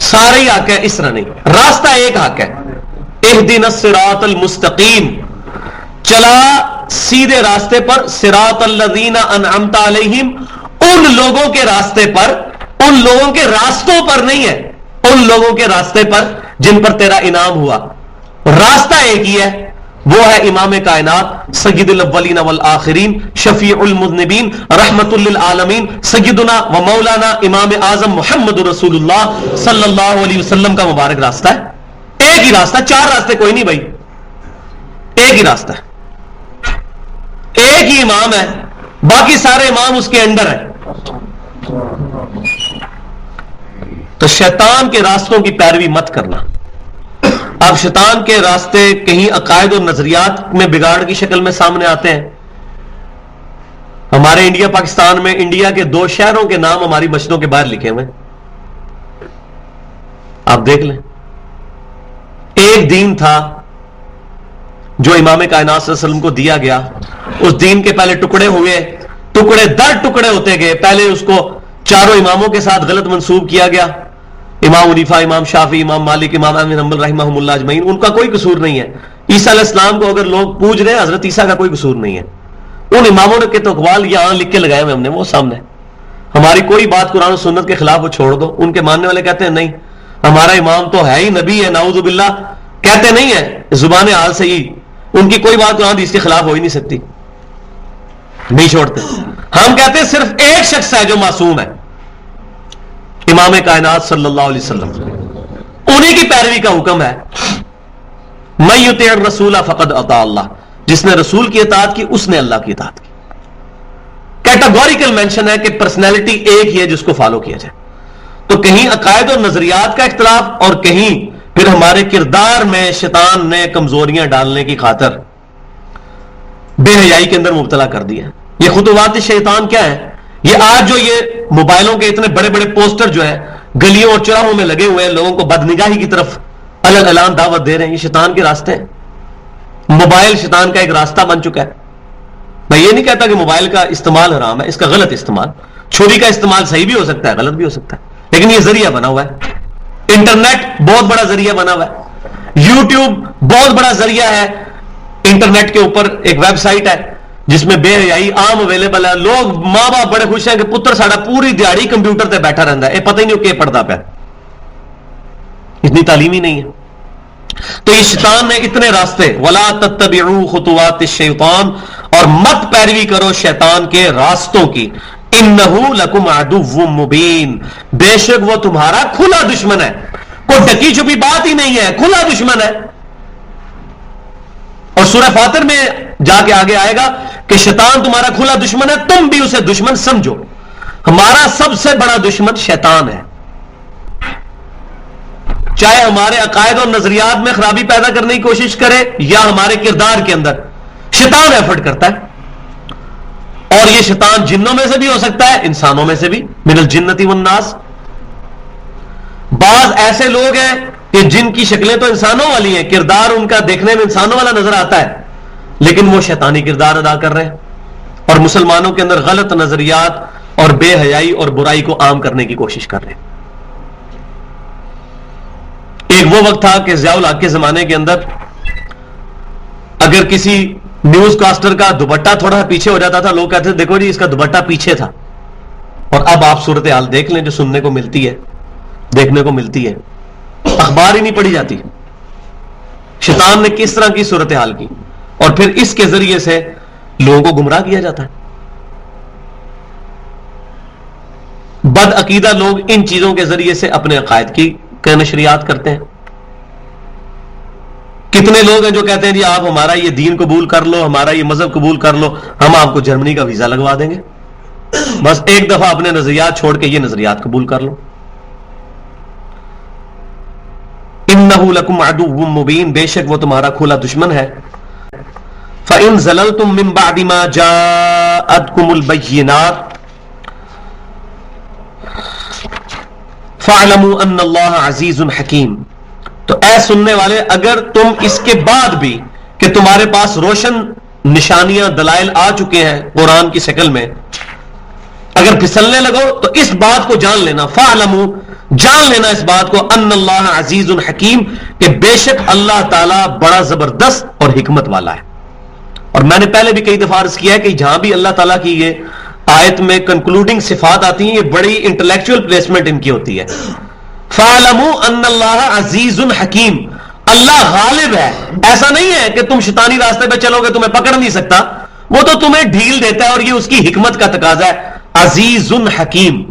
سارے ہی حق ہے، اس طرح نہیں، راستہ ایک حق ہے، اہدنا الصراط المستقیم، چلا سیدھے راستے پر، صراط الذین انعمت علیہم، ان لوگوں کے راستے پر، ان لوگوں کے راستوں پر نہیں ہے، ان لوگوں کے راستے پر جن پر تیرا انعام ہوا۔ راستہ ایک ہی ہے، وہ ہے امام کائنات سید الاولین والآخرین شفیع المذنبین رحمت للعالمین سیدنا و مولانا امام اعظم محمد رسول اللہ صلی اللہ علیہ وسلم کا مبارک راستہ ہے، ایک ہی راستہ، چار راستے کوئی نہیں بھائی، ایک ہی راستہ ہے، ایک ہی امام ہے، باقی سارے امام اس کے انڈر ہیں۔ تو شیطان کے راستوں کی پیروی مت کرنا۔ اب شیطان کے راستے کہیں عقائد اور نظریات میں بگاڑ کی شکل میں سامنے آتے ہیں۔ ہمارے انڈیا پاکستان میں انڈیا کے 2 شہروں کے نام ہماری مسجدوں کے باہر لکھے ہوئے، آپ دیکھ لیں۔ ایک دین تھا جو امام کائنات صلی اللہ علیہ وسلم کو دیا گیا، اس دین کے پہلے ٹکڑے ہوئے، ٹکڑے در ٹکڑے ہوتے گئے، پہلے اس کو چاروں اماموں کے ساتھ غلط منسوب کیا گیا، امام حنیفہ، امام شافعی، امام مالک، امام احمد بن حنبل رحمہم اللہ اجمعین، ان کا کوئی قصور نہیں ہے۔ عیسیٰ علیہ السلام کو اگر لوگ پوچھ رہے ہیں، حضرت عیسیٰ کا کوئی قصور نہیں ہے، ان اماموں کے تو اقوال یہاں لکھ کے لگائے ہوئے ہم نے، وہ سامنے۔ ہماری کوئی بات قرآن و سنت کے خلاف وہ چھوڑ دو، ان کے ماننے والے کہتے ہیں نہیں ہمارا امام تو ہے ہی نبی ہے، نعوذ باللہ، کہتے نہیں ہے زبان حال سے ہی، ان کی کوئی بات قرآن حدیث کے خلاف ہو ہی نہیں سکتی، نہیں چھوڑتے۔ ہم کہتے ہیں صرف ایک شخص ہے جو معصوم ہے، امام کائنات صلی اللہ علیہ وسلم، انہی کی پیروی کا حکم ہے۔ من یطع الرسول فقد اطاع اللہ، جس نے رسول کی اطاعت کی اس نے اللہ کی اطاعت کی۔ کیٹاگوریکل مینشن ہے کہ پرسنالٹی ایک ہی ہے جس کو فالو کیا جائے۔ تو کہیں عقائد اور نظریات کا اختلاف، اور کہیں پھر ہمارے کردار میں شیطان نے کمزوریاں ڈالنے کی خاطر بے حیائی کے اندر مبتلا کر دیا۔ یہ خطوات شیطان کیا ہے؟ یہ آج جو یہ موبائلوں کے اتنے بڑے بڑے پوسٹر جو ہیں گلیوں اور چوراہوں میں لگے ہوئے ہیں، لوگوں کو بدنگاہی کی طرف الگ اعلان دعوت دے رہے ہیں، یہ شیطان کے راستے ہیں۔ موبائل شیطان کا ایک راستہ بن چکا ہے۔ میں یہ نہیں کہتا کہ موبائل کا استعمال حرام ہے، اس کا غلط استعمال، چھری کا استعمال صحیح بھی ہو سکتا ہے، غلط بھی ہو سکتا ہے، لیکن یہ ذریعہ بنا ہوا ہے۔ انٹرنیٹ بہت بڑا ذریعہ بنا ہوا ہے، یوٹیوب بہت بڑا ذریعہ ہے۔ انٹرنیٹ کے اوپر ایک ویب سائٹ ہے جس میں بے حیائی عام اویلیبل ہے، لوگ ماں باپ بڑے خوش ہیں کہ پتر ساڑا پوری دیہڑی کمپیوٹر تے بیٹھا رہتا ہے، پتہ ہی نہیں کہ پڑھتا پیا، اتنی تعلیم ہی نہیں ہے۔ تو یہ شیطان نے اتنے راستے، ولا تتبعوا خطوات الشیطان، اور مت پیروی کرو شیطان کے راستوں کی، انہ لکم عدو مبین، بے شک وہ تمہارا کھلا دشمن ہے، کوئی ڈکی چھپی بات ہی نہیں ہے، کھلا دشمن ہے۔ اور سورہ فاطر میں جا کے آگے آئے گا کہ شیطان تمہارا کھلا دشمن ہے، تم بھی اسے دشمن سمجھو۔ ہمارا سب سے بڑا دشمن شیطان ہے، چاہے ہمارے عقائد اور نظریات میں خرابی پیدا کرنے کی کوشش کرے یا ہمارے کردار کے اندر، شیطان ایفرٹ کرتا ہے۔ اور یہ شیطان جنوں میں سے بھی ہو سکتا ہے، انسانوں میں سے بھی، من الجنۃ والناس۔ بعض ایسے لوگ ہیں کہ جن کی شکلیں تو انسانوں والی ہیں، کردار ان کا دیکھنے میں انسانوں والا نظر آتا ہے، لیکن وہ شیطانی کردار ادا کر رہے ہیں، اور مسلمانوں کے اندر غلط نظریات اور بے حیائی اور برائی کو عام کرنے کی کوشش کر رہے ہیں۔ ایک وہ وقت تھا کہ ضیاء الحق کے زمانے کے اندر اگر کسی نیوز کاسٹر کا دوپٹہ تھوڑا پیچھے ہو جاتا تھا، لوگ کہتے تھے دیکھو جی اس کا دوپٹہ پیچھے تھا۔ اور اب آپ صورتحال دیکھ لیں جو سننے کو ملتی ہے، دیکھنے کو ملتی ہے، اخبار ہی نہیں پڑھی جاتی، شیطان نے کس طرح کی صورتحال کی، اور پھر اس کے ذریعے سے لوگوں کو گمراہ کیا جاتا ہے۔ بد عقیدہ لوگ ان چیزوں کے ذریعے سے اپنے عقائد کی نشریات کرتے ہیں۔ کتنے لوگ ہیں جو کہتے ہیں جی آپ ہمارا یہ دین قبول کر لو، ہمارا یہ مذہب قبول کر لو، ہم آپ کو جرمنی کا ویزا لگوا دیں گے، بس ایک دفعہ اپنے نظریات چھوڑ کے یہ نظریات قبول کر لو۔ انہ لکم عدو مبین، بے شک وہ تمہارا کھلا دشمن ہے۔ فَإِن زَلَلْتُم مِّن بَعْدِ مَا جَاءَتْكُمُ الْبَيِّنَاتُ فَاعْلَمُوا أَنَّ اللَّهَ عَزِيزٌ حَكِيمٌ، تو اے سننے والے اگر تم اس کے بعد بھی کہ تمہارے پاس روشن نشانیاں دلائل آ چکے ہیں قرآن کی شکل میں، اگر پھسلنے لگو تو اس بات کو جان لینا، فَاعْلَمُوا، جان لینا اس بات کو، ان اللہ عزیز الحکیم، کہ بے شک اللہ تعالیٰ بڑا زبردست اور حکمت والا ہے۔ اور میں نے پہلے بھی کئی دفعہ عرض کیا ہے کہ جہاں بھی اللہ تعالیٰ کی یہ آیت میں کنکلوڈنگ صفات آتی ہیں، یہ بڑی انٹلیکچوئل پلیسمنٹ ان کی ہوتی ہے۔ فَاعْلَمُوا ان اللہ عزیز الحکیم، اللہ غالب ہے، ایسا نہیں ہے کہ تم شیطانی راستے پہ چلو گے تمہیں پکڑ نہیں سکتا، وہ تو تمہیں ڈھیل دیتا ہے، اور یہ اس کی حکمت کا تقاضا ہے۔ عزیز حکیم،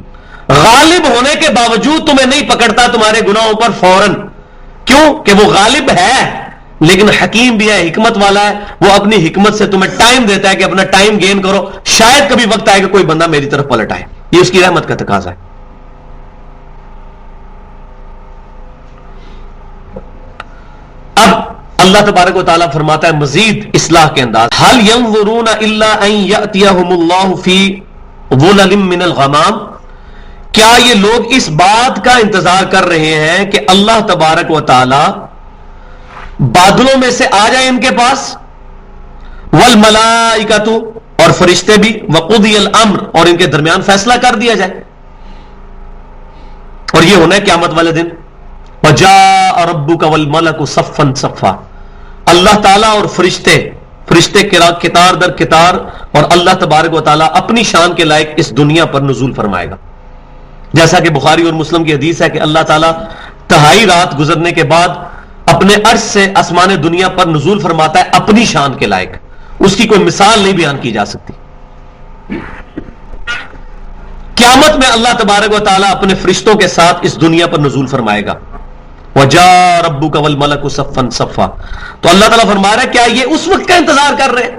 غالب ہونے کے باوجود تمہیں نہیں پکڑتا تمہارے گناہوں پر فوراً، کیوں کہ وہ غالب ہے لیکن حکیم بھی ہے، حکمت والا ہے، وہ اپنی حکمت سے تمہیں ٹائم دیتا ہے کہ اپنا ٹائم گین کرو، شاید کبھی وقت آئے کہ کوئی بندہ میری طرف پلٹ آئے، یہ اس کی رحمت کا تقاضا ہے۔ اب اللہ تبارک و تعالیٰ فرماتا ہے مزید اصلاح کے انداز، هل ينظرون الا ان ياتيهم الله في ظلل من الغمام، کیا یہ لوگ اس بات کا انتظار کر رہے ہیں کہ اللہ تبارک و تعالی بادلوں میں سے آ جائے ان کے پاس، والملائکۃ، اور فرشتے بھی، وقضی الامر، اور ان کے درمیان فیصلہ کر دیا جائے، اور یہ ہونا ہے قیامت والے دن، وجاء ربک والملک صفا صفا، اللہ تعالیٰ اور فرشتے کتار در کتار، اور اللہ تبارک و تعالیٰ اپنی شان کے لائق اس دنیا پر نزول فرمائے گا، جیسا کہ بخاری اور مسلم کی حدیث ہے کہ اللہ تعالیٰ تہائی رات گزرنے کے بعد اپنے عرش سے آسمان دنیا پر نزول فرماتا ہے اپنی شان کے لائق، اس کی کوئی مثال نہیں بیان کی جا سکتی۔ قیامت میں اللہ تبارک و تعالیٰ اپنے فرشتوں کے ساتھ اس دنیا پر نزول فرمائے گا، وَجَاءَ رَبُّكَ وَالْمَلَكُ صَفًّا صَفًّا، تو اللہ تعالیٰ فرما رہا ہے کیا یہ اس وقت کا انتظار کر رہے ہیں؟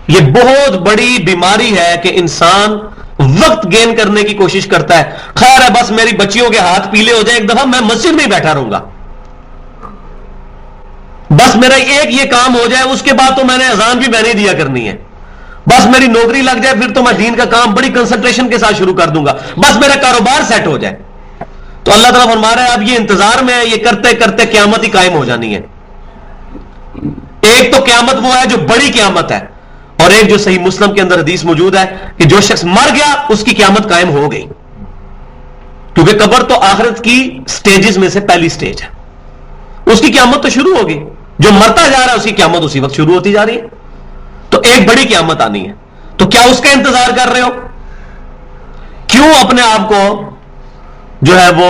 یہ بہت بڑی بیماری ہے کہ انسان وقت گین کرنے کی کوشش کرتا ہے، خیر ہے بس میری بچیوں کے ہاتھ پیلے ہو جائیں ایک دفعہ میں مسجد میں ہی بیٹھا رہوں گا، بس میرا ایک یہ کام ہو جائے اس کے بعد تو میں نے اذان بھی میں نہیں دیا کرنی ہے، بس میری نوکری لگ جائے پھر تو میں دین کا کام بڑی کنسنٹریشن کے ساتھ شروع کر دوں گا، بس میرا کاروبار سیٹ ہو جائے۔ تو اللہ تعالیٰ فرما رہا ہے اب یہ انتظار میں ہے، یہ کرتے کرتے قیامت ہی قائم ہو جانی ہے۔ ایک تو قیامت وہ ہے جو بڑی قیامت ہے، اور ایک جو صحیح مسلم کے اندر حدیث موجود ہے کہ جو شخص مر گیا اس کی قیامت قائم ہو گئی، کیونکہ قبر تو آخرت کی سٹیجز میں سے پہلی سٹیج ہے، اس کی قیامت تو شروع ہوگی، جو مرتا جا رہا ہے اس کی قیامت اسی وقت شروع ہوتی جا رہی ہے، تو ایک بڑی قیامت آنی ہے، تو کیا اس کا انتظار کر رہے ہو؟ کیوں اپنے آپ کو جو ہے وہ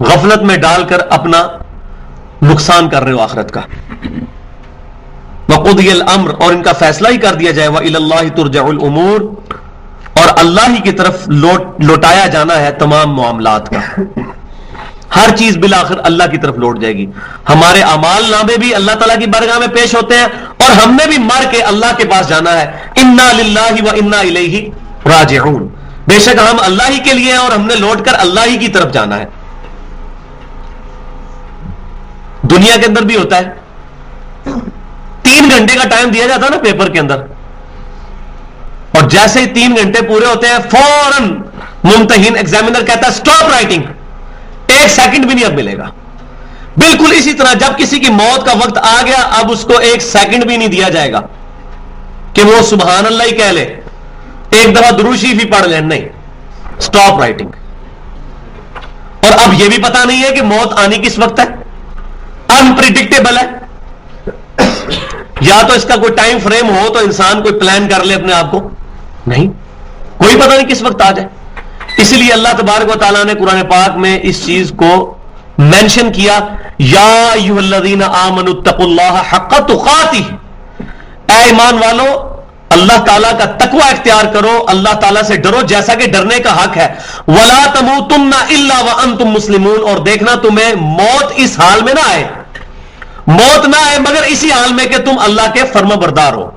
غفلت میں ڈال کر اپنا نقصان کر رہے ہو آخرت کا؟ وَقُضِيَ الْأَمْرُ، اور ان کا فیصلہ ہی کر دیا جائے، وَإِلَى اللَّهِ تُرْجَعُ الْأُمُورُ، اور اللہ ہی کی طرف لوٹایا جانا ہے تمام معاملات کا، ہر چیز بالآخر اللہ کی طرف لوٹ جائے گی، ہمارے اعمال نامے بھی اللہ تعالیٰ کی بارگاہ میں پیش ہوتے ہیں، اور ہم نے بھی مر کے اللہ کے پاس جانا ہے، اِنَّا لِلَّهِ وَإِنَّا إِلَيْهِ رَاجِعُونَ، بے شک ہم اللہ ہی کے لیے ہیں اور ہم نے لوٹ کر اللہ ہی کی طرف جانا ہے۔ دنیا کے اندر بھی ہوتا ہے، 3 گھنٹے کا ٹائم دیا جاتا ہے نا پیپر کے اندر، اور جیسے ہی 3 گھنٹے پورے ہوتے ہیں فوراً ممتحن ایگزامینر کہتا ہے سٹاپ رائٹنگ، 1 سیکنڈ بھی نہیں اب ملے گا۔ بالکل اسی طرح جب کسی کی موت کا وقت آ گیا اب اس کو 1 سیکنڈ بھی نہیں دیا جائے گا کہ وہ سبحان اللہ ہی کہہ لے، ایک دفعہ درود شریف ہی پڑھ لیں، نہیں، سٹاپ رائٹنگ۔ اور اب یہ بھی پتا نہیں ہے کہ موت آنی کس وقت ہے، انپریڈکٹیبل ہے، یا تو اس کا کوئی ٹائم فریم ہو تو انسان کوئی پلان کر لے اپنے آپ کو، نہیں، کوئی پتہ نہیں کس وقت آ جائے۔ اسی لیے اللہ تبارک و تعالیٰ نے قرآن پاک میں اس چیز کو مینشن کیا، یا ایھا الذین آمنوا اتقوا اللہ حق تقاتہ، اے ایمان والو اللہ تعالیٰ کا تقوی اختیار کرو، اللہ تعالیٰ سے ڈرو جیسا کہ ڈرنے کا حق ہے، ولا تموتن الا وانتم مسلمون، اور دیکھنا تمہیں موت اس حال میں نہ آئے، موت نہ آئے مگر اسی حال میں کہ تم اللہ کے فرما بردار ہو۔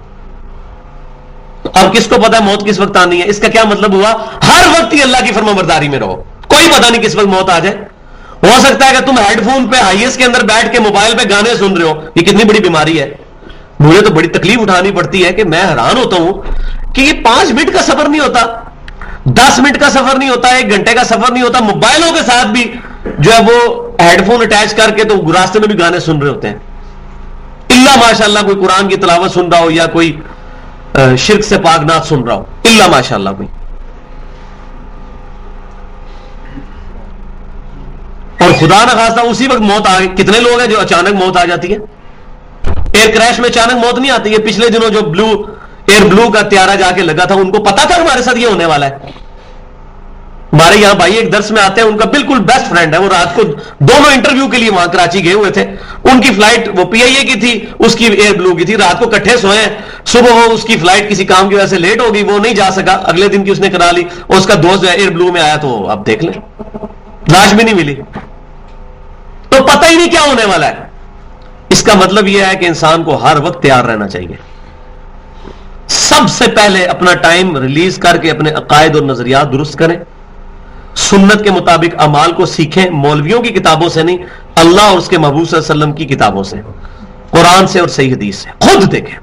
اب کس کو پتا ہے موت کس وقت آنی ہے؟ اس کا کیا مطلب ہوا؟ ہر وقت ہی اللہ کی فرما برداری میں رہو، کوئی پتہ نہیں کس وقت موت آ جائے۔ ہو سکتا ہے کہ تم ہیڈ فون پہ ہائیس کے اندر بیٹھ کے موبائل پہ گانے سن رہے ہو، یہ کتنی بڑی بیماری ہے، مجھے تو بڑی تکلیف اٹھانی پڑتی ہے کہ میں حیران ہوتا ہوں کہ یہ 5 منٹ کا سفر نہیں ہوتا، 10 منٹ کا سفر نہیں ہوتا، 1 گھنٹے کا سفر نہیں ہوتا، موبائلوں کے ساتھ بھی جو ہے وہ ہیڈ فون اٹیچ کر کے تو راستے میں بھی گانے سن رہے ہوتے ہیں۔ الا الا ماشاءاللہ کوئی قرآن کی تلاوت سن رہا ہو یا کوئی شرک سے پاک نات سن رہا ہو، الا ماشاءاللہ کوئی. اور خدا نہ خواستہ اسی وقت موت آ گئی. کتنے لوگ ہیں جو اچانک موت آ جاتی ہے؟ ایئر کریش میں اچانک موت نہیں آتی ہے. پچھلے دنوں جو ایئر بلو کا طیارہ جا کے لگا تھا، ان کو پتا تھا ہمارے ساتھ یہ ہونے والا ہے. ہمارے یہاں بھائی ایک درس میں آتے ہیں، ان کا بالکل بیسٹ فرینڈ ہے، وہ رات کو دونوں انٹرویو کے لیے وہاں کراچی گئے ہوئے تھے. ان کی فلائٹ وہ پی آئی اے کی تھی، اس کی ایئر بلو کی تھی. رات کو کٹھے سوئے ہیں، صبح وہ اس کی فلائٹ کسی کام کی وجہ سے لیٹ ہو گئی، وہ نہیں جا سکا. اگلے دن کی اس نے کرا لی، اور اس کا دوست جو ہے ایئر بلو میں آیا، تو آپ دیکھ لیں لاش بھی نہیں ملی. تو پتہ ہی نہیں کیا ہونے والا ہے. اس کا مطلب یہ ہے کہ انسان کو ہر وقت تیار رہنا چاہیے. سب سے پہلے اپنا ٹائم ریلیز کر کے اپنے عقائد اور نظریات درست کریں، سنت کے مطابق اعمال کو سیکھیں، مولویوں کی کتابوں سے نہیں، اللہ اور اس کے محبوب صلی اللہ علیہ وسلم کی کتابوں سے، قرآن سے اور صحیح حدیث سے. خود دیکھیں.